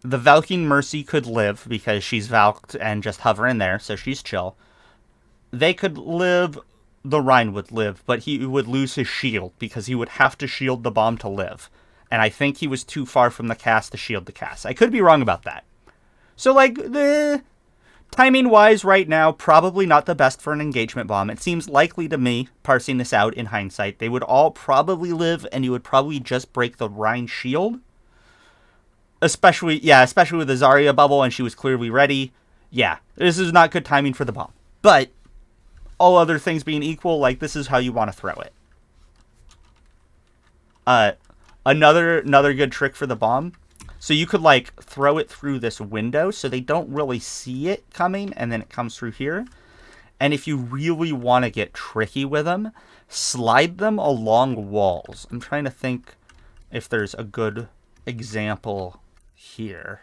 Valkyne Mercy could live because she's Valked and just hover in there, so she's chill. They could live. The Rhine would live, but he would lose his shield because he would have to shield the bomb to live. And I think he was too far from the Cass to shield the Cass. I could be wrong about that. So, like, timing-wise, right now, probably not the best for an engagement bomb. It seems likely to me, parsing this out in hindsight, they would all probably live, and you would probably just break the Rhine shield. Especially with the Zarya bubble, and she was clearly ready. Yeah, this is not good timing for the bomb. But, all other things being equal, like, this is how you want to throw it. Another good trick for the bomb. So you could, like, throw it through this window so they don't really see it coming, and then it comes through here. And if you really want to get tricky with them, slide them along walls. I'm trying to think if there's a good example here.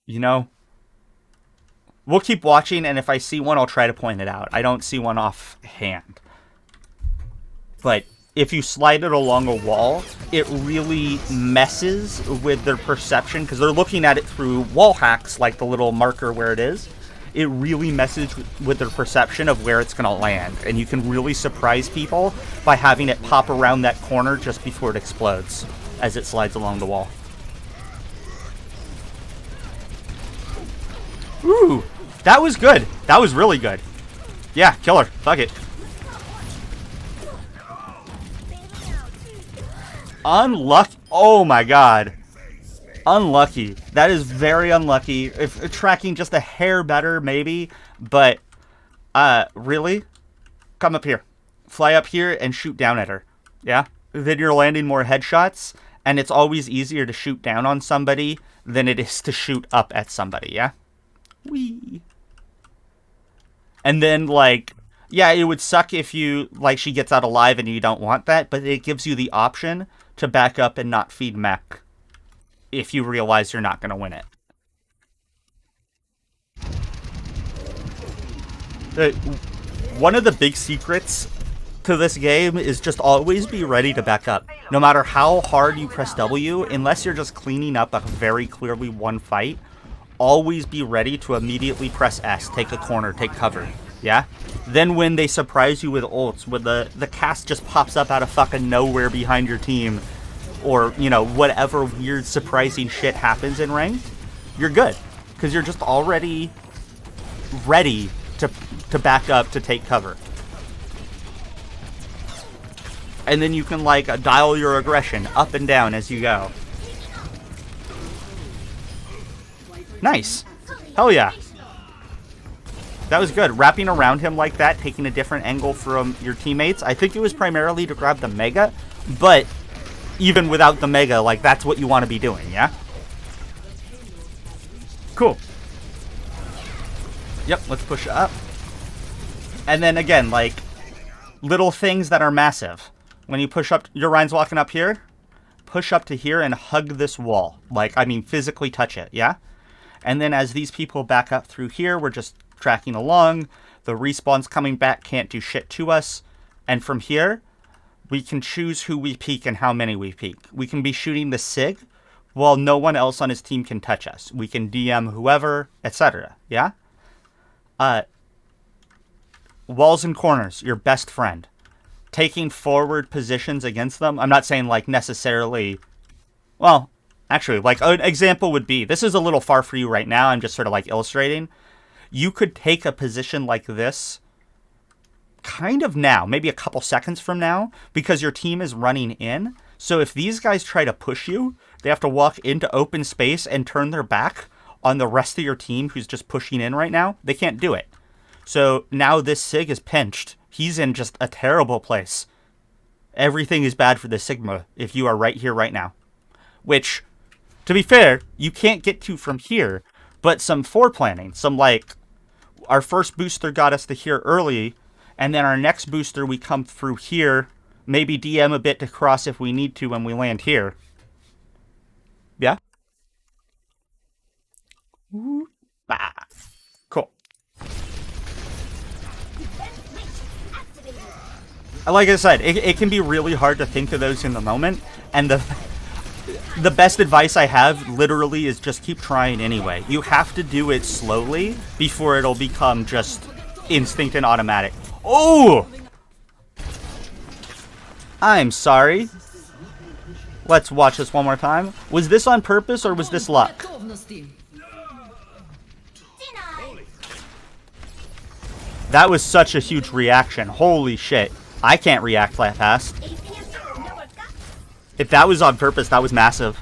You know, we'll keep watching, and if I see one, I'll try to point it out. I don't see one offhand. But if you slide it along a wall, it really messes with their perception, because they're looking at it through wall hacks, like the little marker where it is. It really messes with their perception of where it's going to land, and you can really surprise people by having it pop around that corner just before it explodes as it slides along the wall. Ooh, that was good. That was really good. Yeah, kill her. Fuck it. Unlucky. Oh my god. Unlucky. That is very unlucky. If tracking just a hair better, maybe. But, really? Come up here. Fly up here and shoot down at her. Yeah? Then you're landing more headshots, and it's always easier to shoot down on somebody than it is to shoot up at somebody, yeah? Whee! And then, like, yeah, it would suck if you, like, she gets out alive and you don't want that, but it gives you the option to back up and not feed mech if you realize you're not going to win it. One of the big secrets to this game is just always be ready to back up. No matter how hard you press W, unless you're just cleaning up a very clearly won fight, always be ready to immediately press S, take a corner, take cover, yeah? Then when they surprise you with ults, when the cast just pops up out of fucking nowhere behind your team, or, you know, whatever weird surprising shit happens in ranked, you're good. Because you're just already ready to back up, to take cover. And then you can, like, dial your aggression up and down as you go. Nice. Hell yeah. That was good. Wrapping around him like that, taking a different angle from your teammates. I think it was primarily to grab the Mega, but even without the Mega, like, that's what you want to be doing, yeah? Cool. Yep, let's push up. And then again, like, little things that are massive. When you push up, your Ryan's walking up here, push up to here and hug this wall. Like, I mean, physically touch it, yeah? And then as these people back up through here, we're just tracking along. The respawn's coming back, can't do shit to us. And from here, we can choose who we peek and how many we peek. We can be shooting the SIG while no one else on his team can touch us. We can DM whoever, etc. Yeah? Walls and corners, your best friend. Taking forward positions against them. I'm not saying, like, necessarily... Well, actually, like, an example would be... This is a little far for you right now. I'm just sort of, like, illustrating. You could take a position like this kind of now, maybe a couple seconds from now, because your team is running in. So if these guys try to push you, they have to walk into open space and turn their back on the rest of your team who's just pushing in right now. They can't do it. So now this SIG is pinched. He's in just a terrible place. Everything is bad for the Sigma if you are right here right now. Which, to be fair, you can't get to from here, but some foreplanning, some, like, our first booster got us to here early, and then our next booster we come through here, maybe DM a bit to cross if we need to when we land here. Yeah? Bah. Cool. Like I said, it can be really hard to think of those in the moment, and the best advice I have literally is just keep trying anyway. You have to do it slowly before it'll become just instinct and automatic. Oh! I'm sorry. Let's watch this one more time. Was this on purpose or was this luck? That was such a huge reaction. Holy shit. I can't react that fast. If that was on purpose, that was massive.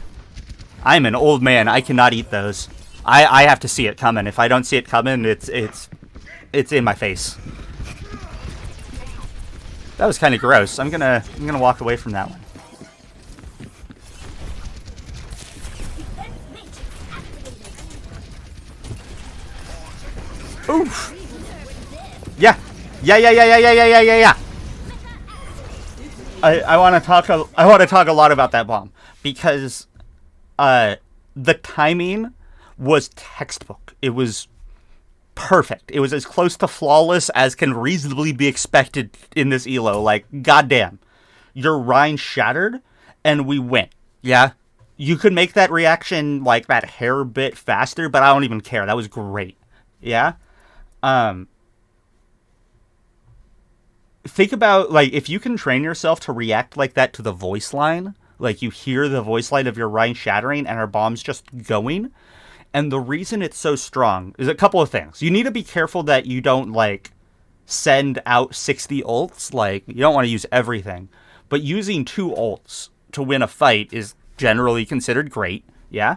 I'm an old man. I cannot eat those. I have to see it coming. If I don't see it coming, it's in my face. That was kind of gross. I'm gonna walk away from that one. Oof. Yeah. Yeah. I want to talk a lot about that bomb because the timing was textbook. It was perfect. It was as close to flawless as can reasonably be expected in this elo. Like, goddamn, your Rhine shattered and we went. Yeah, you could make that reaction like that hair bit faster, but I don't even care. That was great. Yeah. Think about, like, if you can train yourself to react like that to the voice line, like you hear the voice line of your Rhine shattering and our bomb's just going. And the reason it's so strong is a couple of things. You need to be careful that you don't, like, send out 60 ults. Like, you don't want to use everything. But using 2 ults to win a fight is generally considered great, yeah?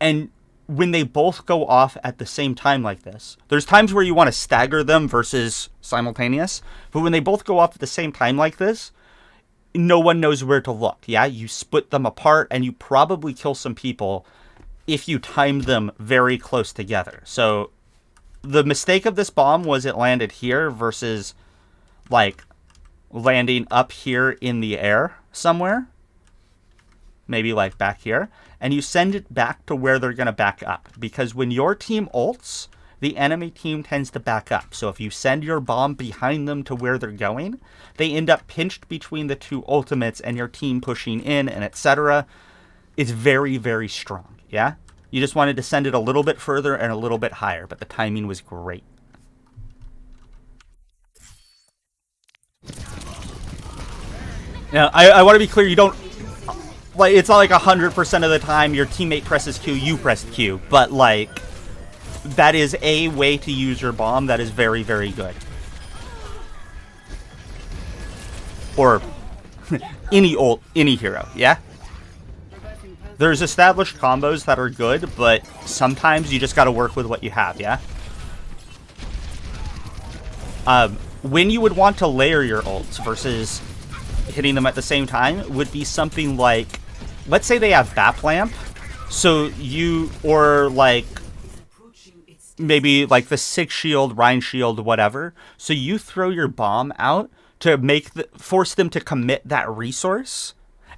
And when they both go off at the same time like this, there's times where you want to stagger them versus simultaneous, but when they both go off at the same time like this, no one knows where to look, yeah? You split them apart, and you probably kill some people if you time them very close together. So the mistake of this bomb was it landed here versus, like, landing up here in the air somewhere. Maybe, like, back here. And you send it back to where they're going to back up. Because when your team ults, the enemy team tends to back up. So if you send your bomb behind them to where they're going, they end up pinched between the 2 ultimates and your team pushing in and etc. It's very, very strong, yeah? You just wanted to send it a little bit further and a little bit higher, but the timing was great. Now, I want to be clear, you don't... Like, it's not like 100% of the time your teammate presses Q, you press Q. But, like, that is a way to use your bomb that is very, very good. Or any ult, any hero, yeah? There's established combos that are good, but sometimes you just gotta work with what you have, yeah? When you would want to layer your ults versus hitting them at the same time would be something like, let's say they have BAP Lamp, so you, or like, maybe like the 6 shield, Rhine shield, whatever, so you throw your bomb out to force them to commit that resource,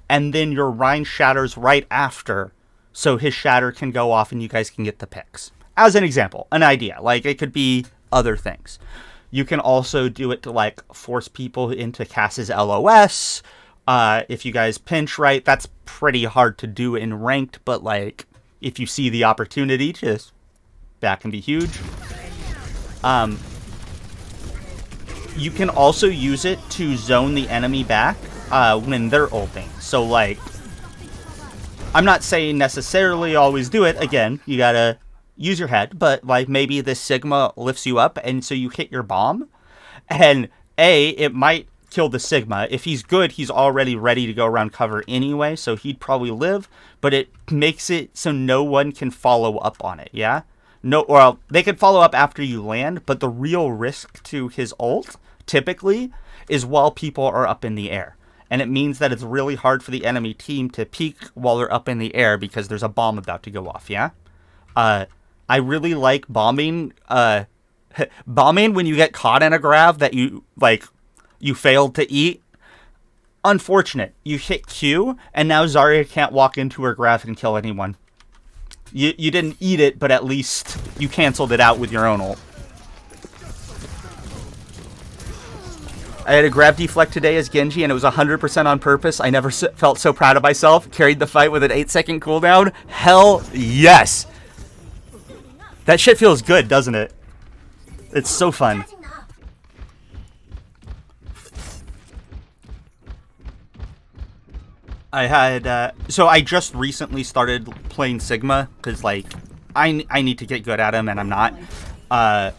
and then your Rhine shatters right after, so his shatter can go off and you guys can get the picks. As an example, an idea. Like, it could be other things. You can also do it to, like, force people into Cass's LOS. If you guys pinch right, that's pretty hard to do in ranked, but, like, if you see the opportunity, that can be huge. You can also use it to zone the enemy back when they're ulting. So, like, I'm not saying necessarily always do it. Again, you gotta use your head, but, like, maybe this Sigma lifts you up, and so you hit your bomb, and it might kill the Sigma. If he's good, he's already ready to go around cover anyway, so he'd probably live, but it makes it so no one can follow up on it, yeah? No, well, they can follow up after you land, but the real risk to his ult, typically, is while people are up in the air. And it means that it's really hard for the enemy team to peek while they're up in the air because there's a bomb about to go off, yeah? I really like bombing. Bombing when you get caught in a grab that you failed to eat. Unfortunate. You hit Q, and now Zarya can't walk into her grab and kill anyone. You didn't eat it, but at least you canceled it out with your own ult. I had a grab deflect today as Genji, and it was 100% on purpose. I never felt so proud of myself. Carried the fight with an 8-second cooldown. Hell yes! That shit feels good, doesn't it? It's so fun. I had, so I just recently started playing Sigma, because, like, I need to get good at him, and I'm not. And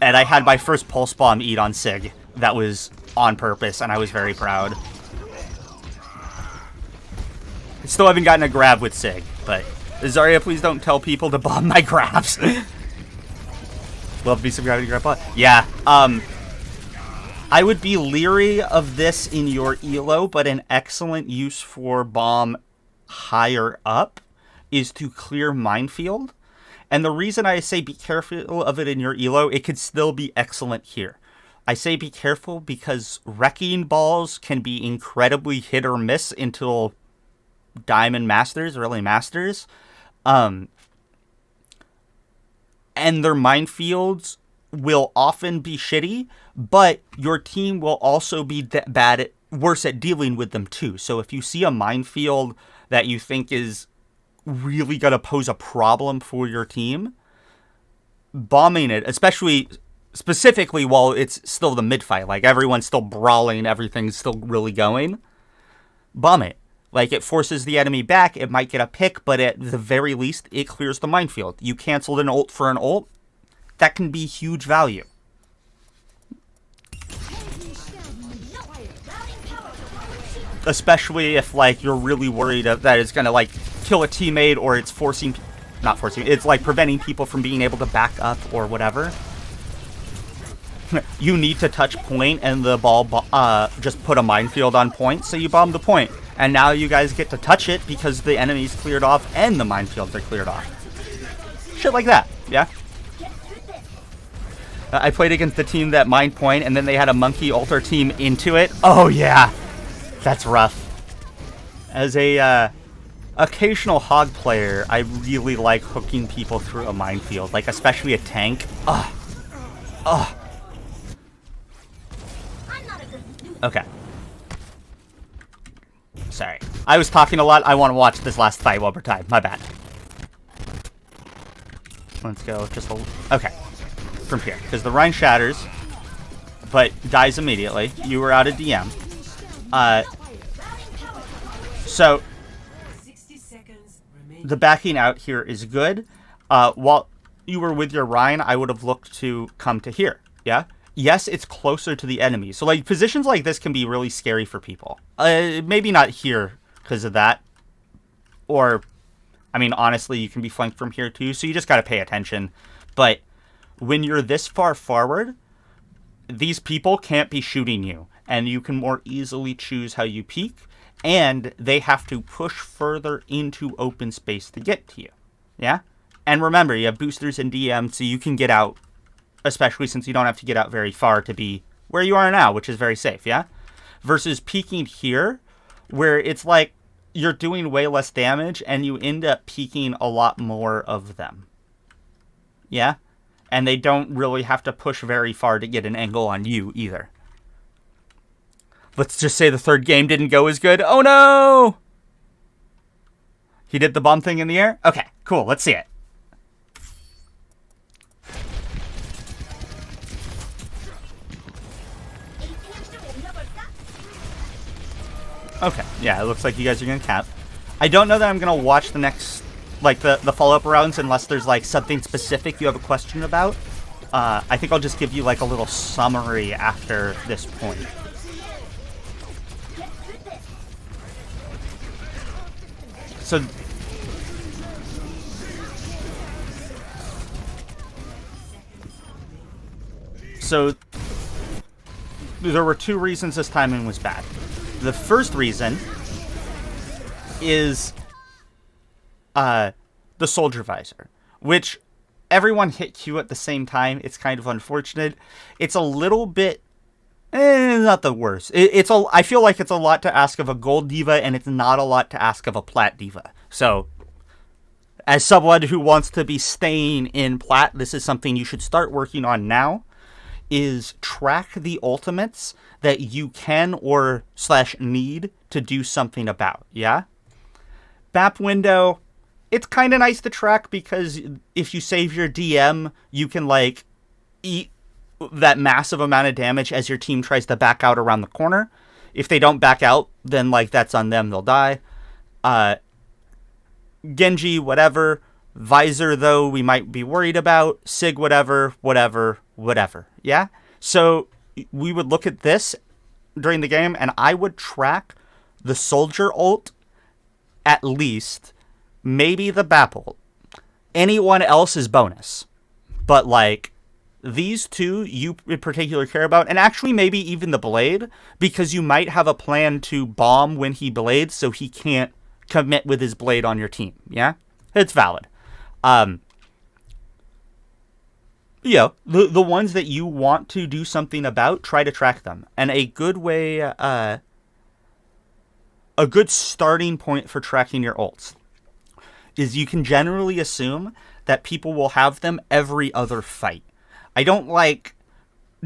I had my first Pulse Bomb eat on Sig. That was on purpose, and I was very proud. I still haven't gotten a grab with Sig, but Zarya, please don't tell people to bomb my grabs. Love me some gravity grab bot. Yeah, I would be leery of this in your elo, but an excellent use for bomb higher up is to clear minefield. And the reason I say be careful of it in your elo, it could still be excellent here. I say be careful because wrecking balls can be incredibly hit or miss until Diamond Masters, early Masters. And their minefields will often be shitty, but your team will also be worse at dealing with them too. So if you see a minefield that you think is really going to pose a problem for your team, bombing it, specifically while it's still the mid-fight, like everyone's still brawling, everything's still really going, bomb it. Like, it forces the enemy back, it might get a pick, but at the very least, it clears the minefield. You canceled an ult for an ult, that can be huge value. Especially if, like, you're really worried that it's gonna, like, kill a teammate, or it's it's, like, preventing people from being able to back up or whatever. You need to touch point, and the ball just put a minefield on point, so you bomb the point. And now you guys get to touch it because the enemy's cleared off and the minefields are cleared off. Shit like that, yeah? I played against the team that mined point, and then they had a monkey altar team into it. Oh, yeah. That's rough. As a occasional hog player, I really like hooking people through a minefield, like especially a tank. Ugh. Ugh. Okay. Sorry. I was talking a lot. I want to watch this last fight one more time. My bad. Let's go just a... Okay. From here. Because the Rhine shatters, but dies immediately. You were out of DM. So, the backing out here is good. While you were with your Rhine, I would have looked to come to here. Yeah? Yes, it's closer to the enemy. So, like, positions like this can be really scary for people. Maybe not here because of that. Or, I mean, honestly, you can be flanked from here too, so you just got to pay attention. But when you're this far forward, these people can't be shooting you. And you can more easily choose how you peek. And they have to push further into open space to get to you. Yeah? And remember, you have boosters and DM, so you can get out, especially since you don't have to get out very far to be where you are now, which is very safe, yeah? Versus peeking here, where it's like you're doing way less damage, and you end up peeking a lot more of them. Yeah? And they don't really have to push very far to get an angle on you, either. Let's just say the third game didn't go as good. Oh, no! He did the bomb thing in the air? Okay, cool. Let's see it. Okay, yeah, it looks like you guys are going to cap. I don't know that I'm going to watch the next, like, the follow-up rounds unless there's, like, something specific you have a question about. I think I'll just give you, like, a little summary after this point. So there were two reasons this timing was bad. The first reason is the soldier visor, which everyone hit Q at the same time. It's kind of unfortunate. It's a little bit... not the worst. I feel like it's a lot to ask of a gold DVa, and it's not a lot to ask of a plat DVa. So, as someone who wants to be staying in plat, this is something you should start working on now, is track the ultimates that you can or / need to do something about, yeah? BAP window, it's kind of nice to track because if you save your DM, you can, like, eat that massive amount of damage as your team tries to back out around the corner. If they don't back out, then, like, that's on them. They'll die. Genji, whatever. Visor, though, we might be worried about. Sig, whatever. Yeah? So we would look at this during the game, and I would track the soldier ult at least. Maybe the BAP ult. Anyone else is bonus. But, like, these two you in particular care about, and actually maybe even the blade, because you might have a plan to bomb when he blades so he can't commit with his blade on your team, yeah? It's valid. The ones that you want to do something about, try to track them. And a good way, a good starting point for tracking your ults is you can generally assume that people will have them every other fight. I don't like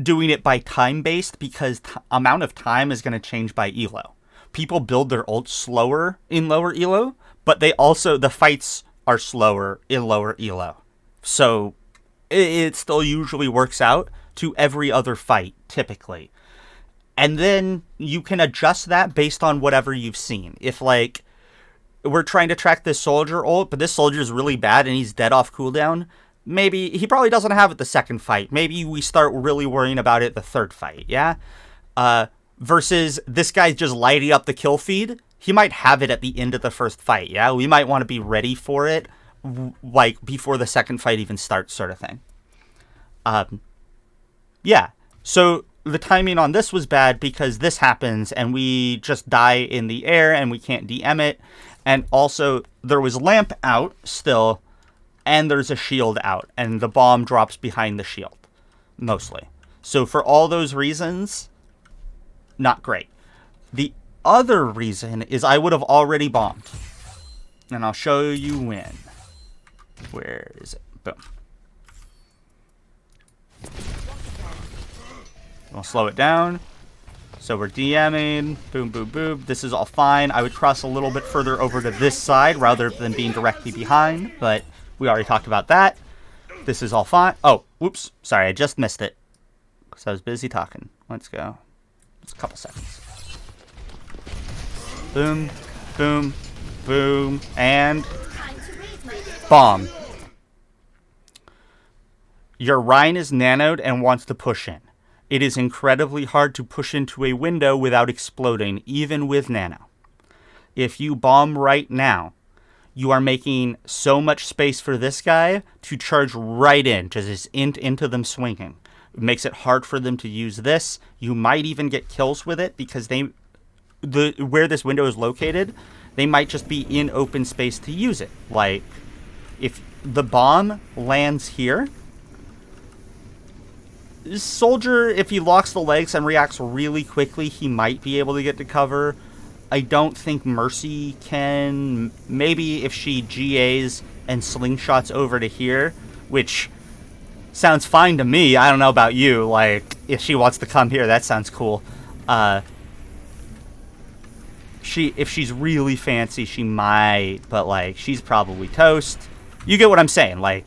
doing it by time-based because amount of time is going to change by elo. People build their ults slower in lower elo, but the fights are slower in lower elo. So it still usually works out to every other fight, typically. And then you can adjust that based on whatever you've seen. If, like, we're trying to track this soldier ult, but this soldier is really bad and he's dead off cooldown, maybe he probably doesn't have it the second fight. Maybe we start really worrying about it the third fight, yeah? Versus this guy just lighting up the kill feed. He might have it at the end of the first fight, yeah? We might want to be ready for it, like, before the second fight even starts, sort of thing. Yeah. So the timing on this was bad because this happens and we just die in the air and we can't DM it. And also, there was lamp out still, and there's a shield out, and the bomb drops behind the shield, mostly. So for all those reasons, not great. The other reason is I would have already bombed. And I'll show you when. Where is it? Boom. We'll slow it down. So we're DMing. Boom, boom, boom. This is all fine. I would cross a little bit further over to this side rather than being directly behind. But we already talked about that. This is all fine. Oh, whoops. Sorry, I just missed it. Because I was busy talking. Let's go. Just a couple seconds. Boom, boom, boom, and bomb. Your Rhine is nanoed and wants to push in. It is incredibly hard to push into a window without exploding, even with nano. If you bomb right now, you are making so much space for this guy to charge right in, just into them swinging. It makes it hard for them to use this. You might even get kills with it because where this window is located, they might just be in open space to use it. Like, if the bomb lands here, Soldier, if he locks the legs and reacts really quickly, he might be able to get to cover. I don't think Mercy can. Maybe if she GAs and slingshots over to here, which sounds fine to me. I don't know about you. Like, if she wants to come here, that sounds cool. If she's really fancy, she might, but like, she's probably toast. You get what I'm saying? Like,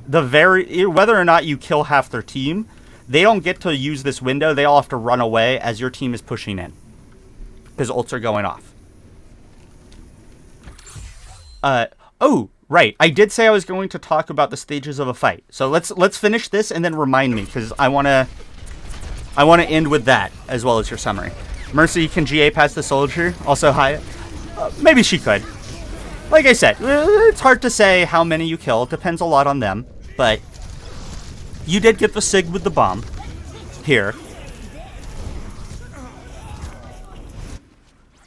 whether or not you kill half their team, they don't get to use this window. They all have to run away as your team is pushing in, because ults are going off. Oh, right. I did say I was going to talk about the stages of a fight. So let's finish this and then remind me, because I wanna end with that as well as your summary. Mercy can GA past the Soldier. Also, hi. Maybe she could. Like I said, it's hard to say how many you kill. It depends a lot on them. But you did get the Sig with the bomb here.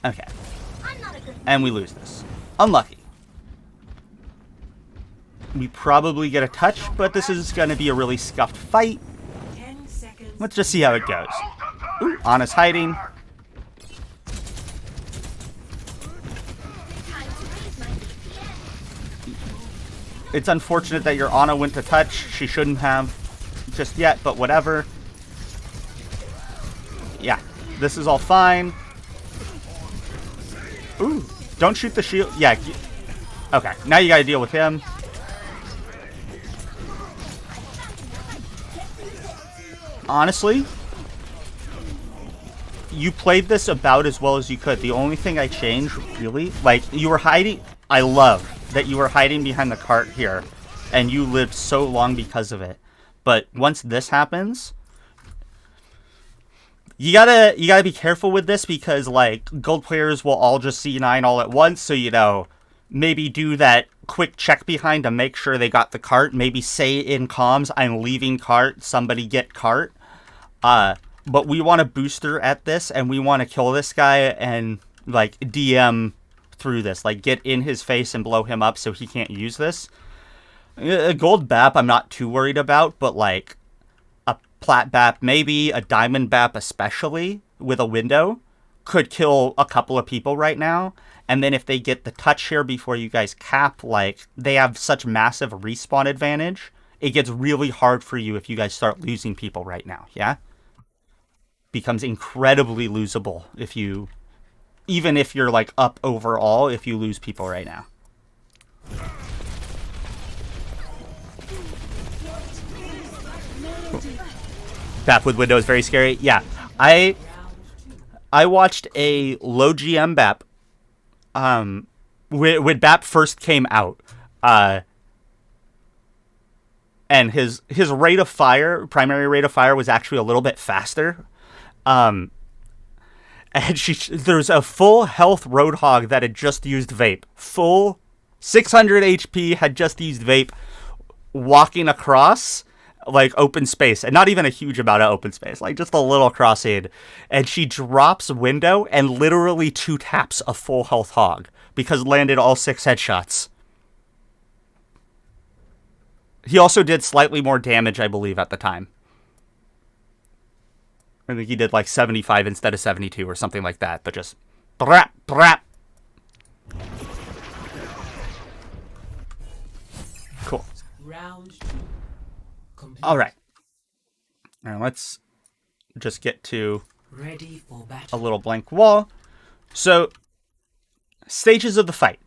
Okay. And we lose this. Unlucky. We probably get a touch, but this is going to be a really scuffed fight. Let's just see how it goes. Ooh, Ana's hiding. It's unfortunate that your Ana went to touch. She shouldn't have just yet, but whatever. Yeah, this is all fine. Ooh, don't shoot the shield. Yeah, okay, now you gotta deal with him. Honestly, you played this about as well as you could. The only thing I changed, really, like, you were hiding. I love that you were hiding behind the cart here, and you lived so long because of it. But once this happens, you gotta be careful with this, because like, gold players will all just C9 all at once. So, you know, maybe do that quick check behind to make sure they got the cart. Maybe say in comms, "I'm leaving cart. Somebody get cart." But we want a booster at this, and we want to kill this guy and like DM through this, like get in his face and blow him up so he can't use this. A gold BAP I'm not too worried about, but like a plat BAP, maybe a diamond BAP especially with a window, could kill a couple of people right now. And then if they get the touch here before you guys cap, like, they have such massive respawn advantage, it gets really hard for you if you guys start losing people right now, yeah? Becomes incredibly losable if you, even if you're like up overall, if you lose people right now. BAP with window is very scary. Yeah, I watched a low GM BAP when BAP first came out. and his rate of fire, primary rate of fire, was actually a little bit faster. And there's a full health Roadhog that had just used vape. Full 600 HP, had just used vape, walking across like open space, and not even a huge amount of open space, like just a little crossing. And she drops window and literally 2 taps a full health hog because landed all 6 headshots. He also did slightly more damage, I believe, at the time. I think he did like 75 instead of 72 or something like that, but just brap, brap. Cool. Round 2. Complete. All right. Now let's just get to Ready for battle. a little blank wall. So, stages of the fight.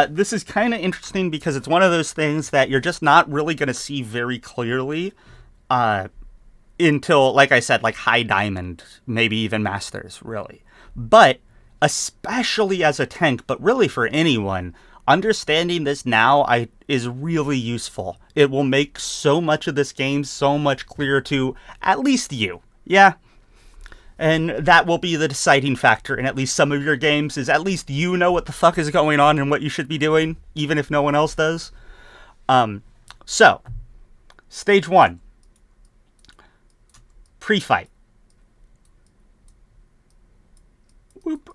This is kind of interesting because it's one of those things that you're just not really going to see very clearly until, like I said, like High Diamond, maybe even Masters, really. But, especially as a tank, but really for anyone, understanding this now is really useful. It will make so much of this game so much clearer to at least you. Yeah? And that will be the deciding factor in at least some of your games, is at least you know what the fuck is going on and what you should be doing, even if no one else does. So, stage 1. Pre-fight. Whoop.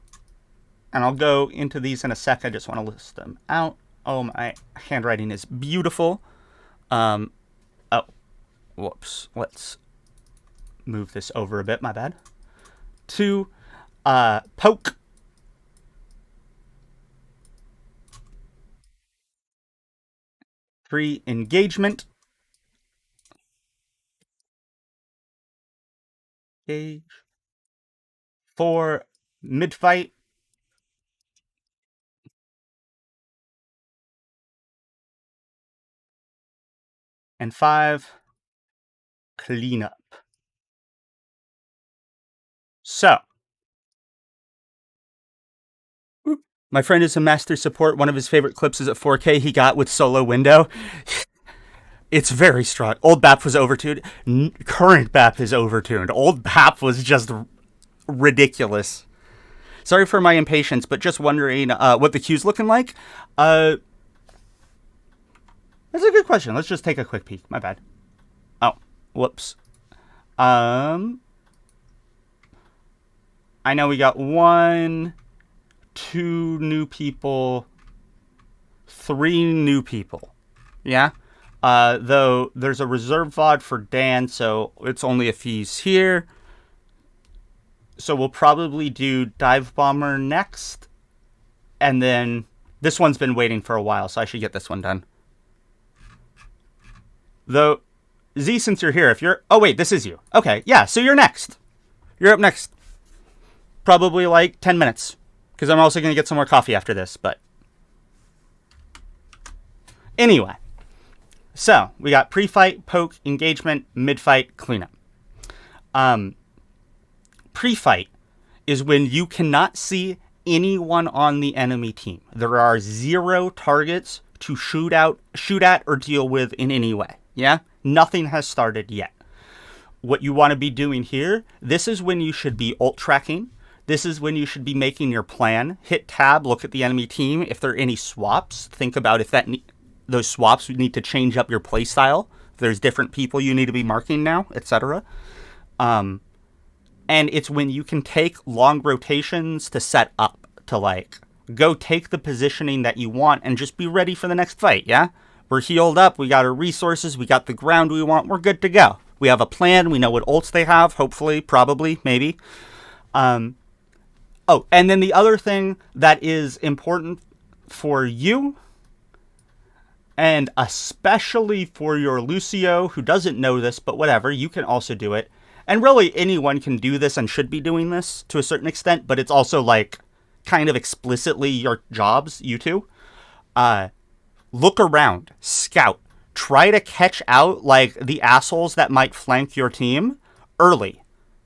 And I'll go into these in a sec. I just want to list them out. Oh, my handwriting is beautiful. Oh, whoops. Let's move this over a bit. My bad. 2, poke. 3, engagement. Engage. 4, mid-fight. And 5, cleanup. So, my friend is a master support. One of his favorite clips is at 4K he got with solo window. It's very strong. Old BAP was overtuned. Current BAP is overtuned. Old BAP was just ridiculous. Sorry for my impatience, but just wondering what the queue's looking like. That's a good question. Let's just take a quick peek. My bad. Oh, whoops. I know we got 1, 2 new people, 3 new people. Yeah? Though there's a reserve VOD for Dan, so it's only if he's here. So we'll probably do Dive Bomber next. And then this one's been waiting for a while, so I should get this one done. Though, Z, since you're here, if you're... Oh, wait, this is you. Okay, yeah, so you're next. You're up next. Probably like 10 minutes. Because I'm also going to get some more coffee after this, but... Anyway. So, we got pre-fight, poke, engagement, mid-fight, cleanup. Pre-fight is when you cannot see anyone on the enemy team. There are 0 targets to shoot at, or deal with in any way. Yeah? Nothing has started yet. What you want to be doing here, this is when you should be ult tracking. This is when you should be making your plan. Hit tab, look at the enemy team. If there are any swaps, think about if those swaps would need to change up your playstyle. If there's different people you need to be marking now, etc. And it's when you can take long rotations to set up, to like go take the positioning that you want and just be ready for the next fight, yeah? We're healed up, we got our resources, we got the ground we want, we're good to go. We have a plan, we know what ults they have, hopefully, probably, maybe. Oh, and then the other thing that is important for you, and especially for your Lucio, who doesn't know this, but whatever, you can also do it. And really, anyone can do this and should be doing this to a certain extent, but it's also, like, kind of explicitly your jobs, you two. Look around, scout, try to catch out, like, the assholes that might flank your team early.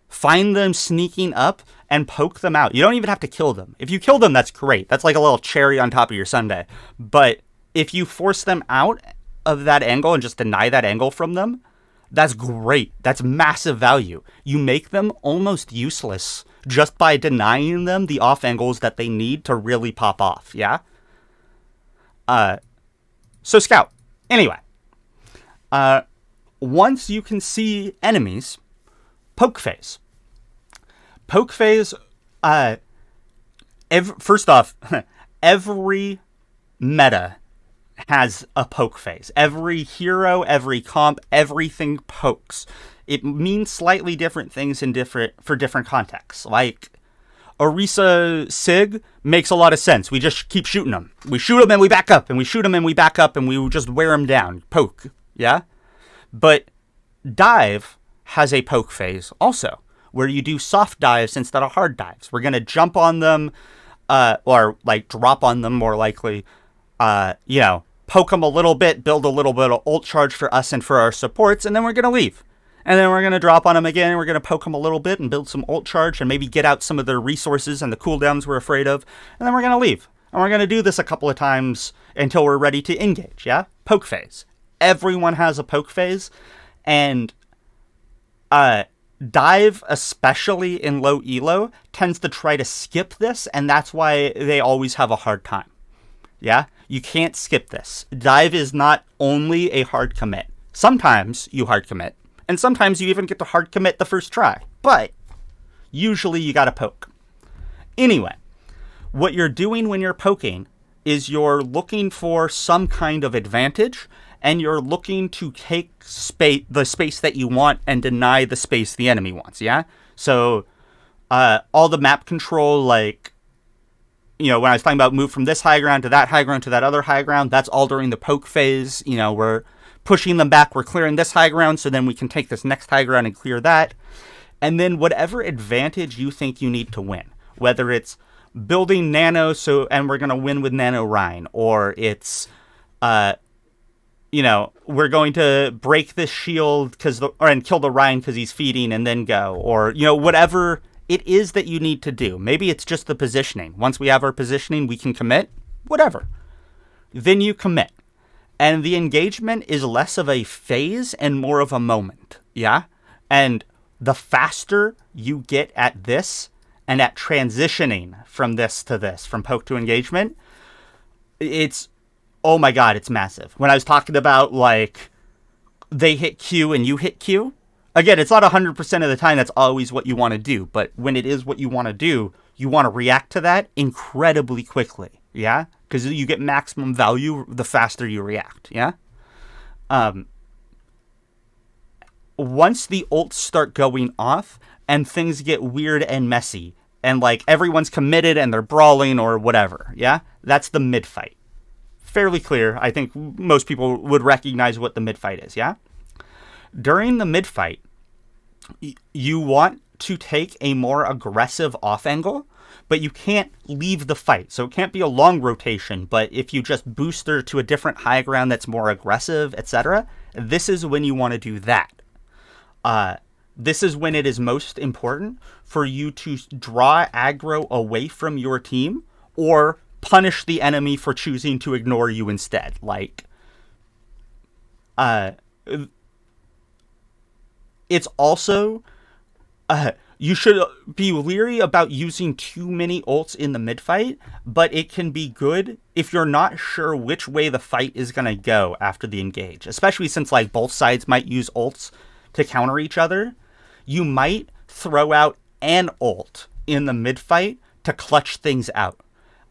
Find them sneaking up and poke them out. You don't even have to kill them. If you kill them, that's great. That's like a little cherry on top of your sundae. But if you force them out of that angle and just deny that angle from them, that's great. That's massive value. You make them almost useless just by denying them the off angles that they need to really pop off, yeah? So scout. Anyway. Once you can see enemies, poke phase. Poke phase, first off, every meta has a poke phase. Every hero, every comp, everything pokes. It means slightly different things for different contexts. Like, Orisa Sig makes a lot of sense. We just keep shooting them. We shoot them and we back up, and we shoot them and we back up, and we just wear them down. Poke, yeah? But dive has a poke phase also, where you do soft dives instead of hard dives. We're going to jump on them, or like drop on them more likely, poke them a little bit, build a little bit of ult charge for us and for our supports, and then we're going to leave. And then we're going to drop on them again, and we're going to poke them a little bit and build some ult charge and maybe get out some of their resources and the cooldowns we're afraid of, and then we're going to leave. And we're going to do this a couple of times until we're ready to engage, yeah? Poke phase. Everyone has a poke phase, and dive, especially in low elo, tends to try to skip this, and that's why they always have a hard time. Yeah? You can't skip this. Dive is not only a hard commit. Sometimes you hard commit, and sometimes you even get to hard commit the first try, but usually you gotta poke. Anyway, what you're doing when you're poking is you're looking for some kind of advantage, and you're looking to take the space that you want and deny the space the enemy wants, yeah? So, all the map control, like, when I was talking about move from this high ground to that high ground to that other high ground, that's all during the poke phase. We're pushing them back, we're clearing this high ground, so then we can take this next high ground and clear that. And then whatever advantage you think you need to win, whether it's building nano, and we're going to win with nano Rhine, or it's, we're going to break this shield and kill the Rhine because he's feeding and then go. Or, whatever it is that you need to do. Maybe it's just the positioning. Once we have our positioning, we can commit. Whatever. Then you commit. And the engagement is less of a phase and more of a moment. Yeah? And the faster you get at this and at transitioning from this to this, from poke to engagement, oh my god, it's massive. When I was talking about, like, they hit Q and you hit Q, again, it's not 100% of the time that's always what you want to do, but when it is what you want to do, you want to react to that incredibly quickly, yeah? Because you get maximum value the faster you react, yeah? Once the ults start going off and things get weird and messy, and, like, everyone's committed and they're brawling or whatever, yeah? That's the mid-fight. Fairly clear. I think most people would recognize what the mid-fight is, yeah? During the mid-fight, you want to take a more aggressive off angle, but you can't leave the fight. So it can't be a long rotation, but if you just booster to a different high ground that's more aggressive, etc., this is when you want to do that. This is when it is most important for you to draw aggro away from your team or punish the enemy for choosing to ignore you instead. Like, it's also, you should be leery about using too many ults in the mid-fight, but it can be good if you're not sure which way the fight is going to go after the engage, especially since, like, both sides might use ults to counter each other. You might throw out an ult in the mid-fight to clutch things out.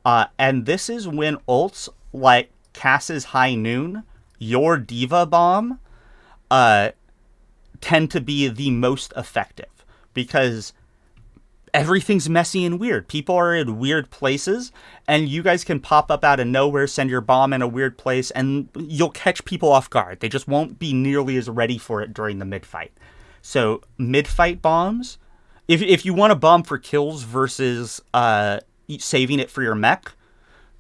And this is when ults like Cass's High Noon, your DVa Bomb, tend to be the most effective. Because everything's messy and weird. People are in weird places, and you guys can pop up out of nowhere, send your bomb in a weird place, and you'll catch people off guard. They just won't be nearly as ready for it during the mid-fight. So, mid-fight bombs, if you want a bomb for kills versus saving it for your mech,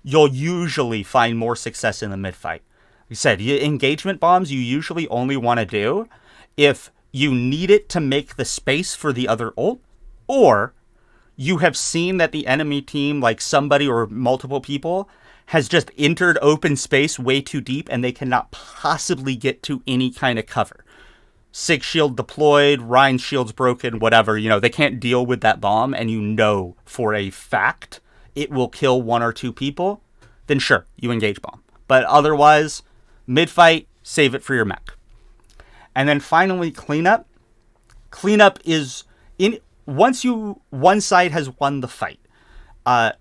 you'll usually find more success in the mid-fight. Like I said, engagement bombs you usually only want to do if you need it to make the space for the other ult, or you have seen that the enemy team, like somebody or multiple people, has just entered open space way too deep, and they cannot possibly get to any kind of cover. Sig shield deployed, Rhine shield's broken, whatever. They can't deal with that bomb, and for a fact it will kill 1 or 2 people. Then sure, you engage bomb. But otherwise, mid-fight, save it for your mech. And then finally, cleanup. Cleanup is once one side has won the fight,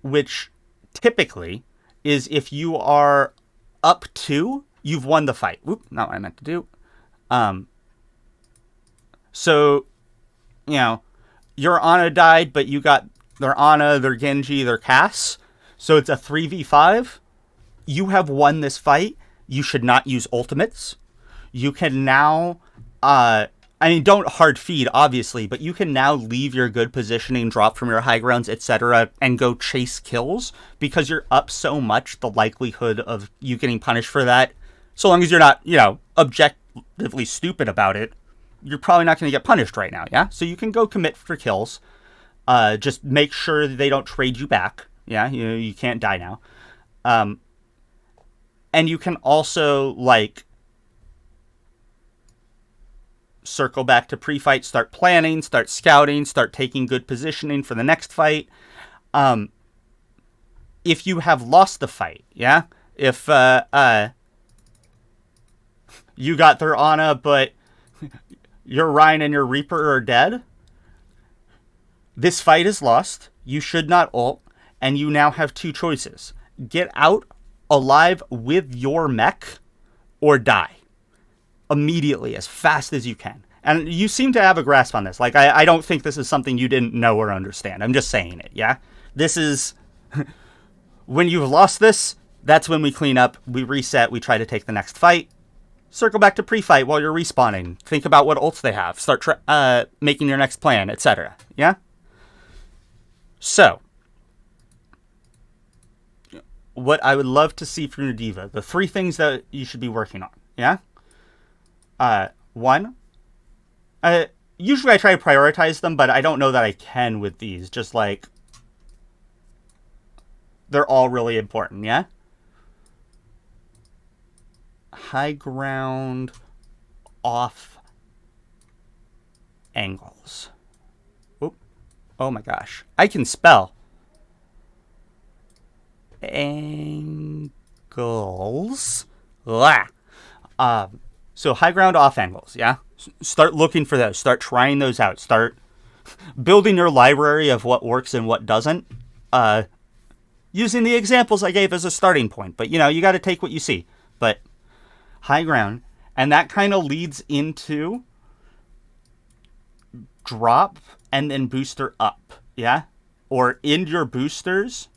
which typically is if you are up 2, you've won the fight. Oop, not what I meant to do. So, your Ana died, but you got their Ana, their Genji, their Cass. So it's a 3v5. You have won this fight. You should not use ultimates. You can now, don't hard feed, obviously, but you can now leave your good positioning, drop from your high grounds, etc., and go chase kills, because you're up so much, the likelihood of you getting punished for that, so long as you're not, objectively stupid about it, you're probably not going to get punished right now, yeah? So you can go commit for kills. Just make sure they don't trade you back. Yeah, you can't die now. And you can also, circle back to pre-fight, start planning, start scouting, start taking good positioning for the next fight. If you have lost the fight, yeah? If you got their Ana, but your Rhine and your Reaper are dead, this fight is lost. You should not ult, and you now have 2 choices. Get out alive with your mech, or die. Immediately, as fast as you can. And you seem to have a grasp on this. I don't think this is something you didn't know or understand. I'm just saying it, yeah? This is... when you've lost this, that's when we clean up, we reset, we try to take the next fight. Circle back to pre-fight while you're respawning. Think about what ults they have. Start making your next plan, etc. Yeah? So, what I would love to see from your DVa, the 3 things that you should be working on, yeah? 1, usually I try to prioritize them, but I don't know that I can with these. Just they're all really important, yeah? High ground off angles. Oop. Oh my gosh. I can spell. Angles. Blah. So high ground off angles, yeah? Start looking for those. Start trying those out. Start building your library of what works and what doesn't. Using the examples I gave as a starting point. But, you got to take what you see. But high ground. And that kind of leads into drop and then booster up, yeah? Or end your boosters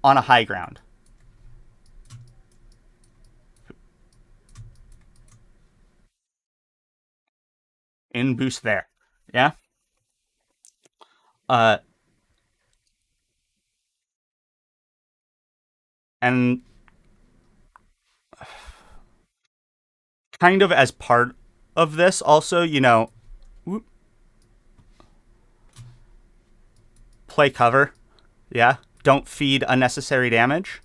on a high ground. In boost there, yeah? And kind of as part of this also, play cover, yeah? Don't feed unnecessary damage.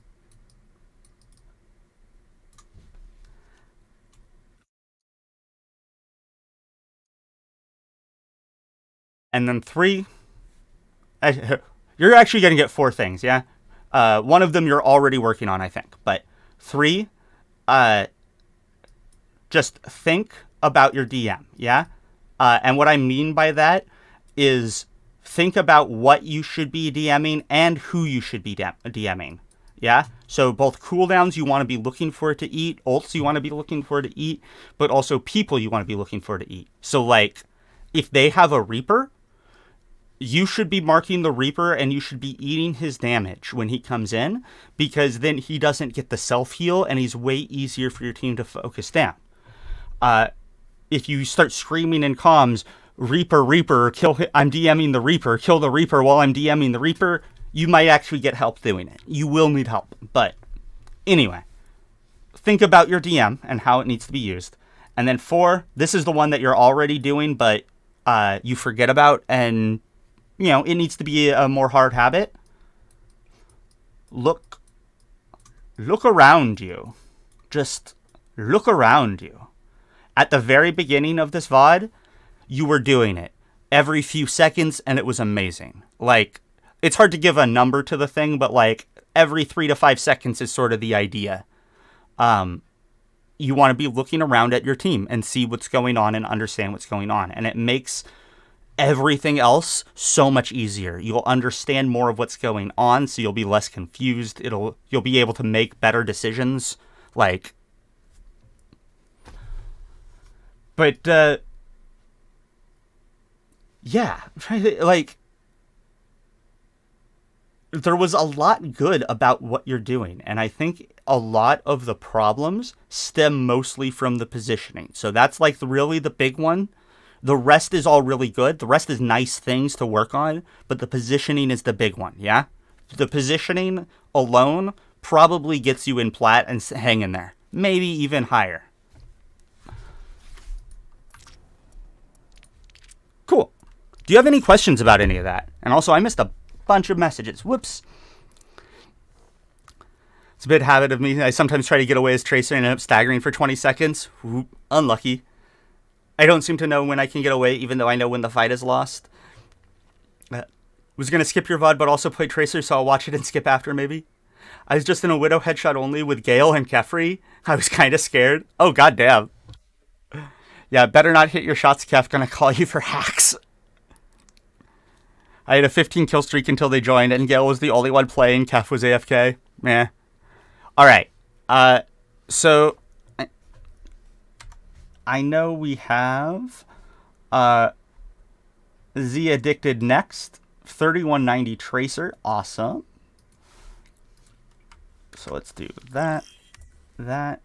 And then 3, you're actually going to get 4 things, yeah? One of them you're already working on, I think. But 3, just think about your DM, yeah? And what I mean by that is think about what you should be DMing and who you should be DMing, yeah? So both cooldowns you want to be looking for to eat, ults you want to be looking for to eat, but also people you want to be looking for to eat. So, if they have a Reaper, you should be marking the Reaper and you should be eating his damage when he comes in, because then he doesn't get the self-heal and he's way easier for your team to focus down. If you start screaming in comms, Reaper, Reaper, I'm DMing the Reaper, kill the Reaper while I'm DMing the Reaper, you might actually get help doing it. You will need help. But anyway, think about your DM and how it needs to be used. And then 4, this is the one that you're already doing, but you forget about, and it needs to be a more hard habit. Look look around you. Just look around you. At the very beginning of this VOD, you were doing it every few seconds, and it was amazing. Like, it's hard to give a number to the thing, but like every 3 to 5 seconds is sort of the idea. You want to be looking around at your team and see what's going on and understand what's going on. And it makes everything else so much easier. You'll understand more of what's going on, so you'll be less confused. You'll be able to make better decisions. Like, but yeah, like, there was a lot good about what you're doing, and I think a lot of the problems stem mostly from the positioning. So that's like really the big one. The rest is all really good. The rest is nice things to work on, but the positioning is the big one, yeah? The positioning alone probably gets you in plat and hanging there. Maybe even higher. Cool. Do you have any questions about any of that? And also, I missed a bunch of messages. Whoops. It's a bit habit of me. I sometimes try to get away as Tracer and end up staggering for 20 seconds. Whoop. Unlucky. I don't seem to know when I can get away, even though I know when the fight is lost. Was going to skip your VOD, but also play Tracer, so I'll watch it and skip after, maybe. I was just in a Widow headshot only with Gale and Kefri. I was kind of scared. Oh, goddamn. Yeah, better not hit your shots, Kef. Gonna call you for hacks. I had a 15 kill streak until they joined, and Gale was the only one playing. Kef was AFK. Meh. Alright. So I know we have Z Addicted next. 3190 Tracer. Awesome. So let's do that. That.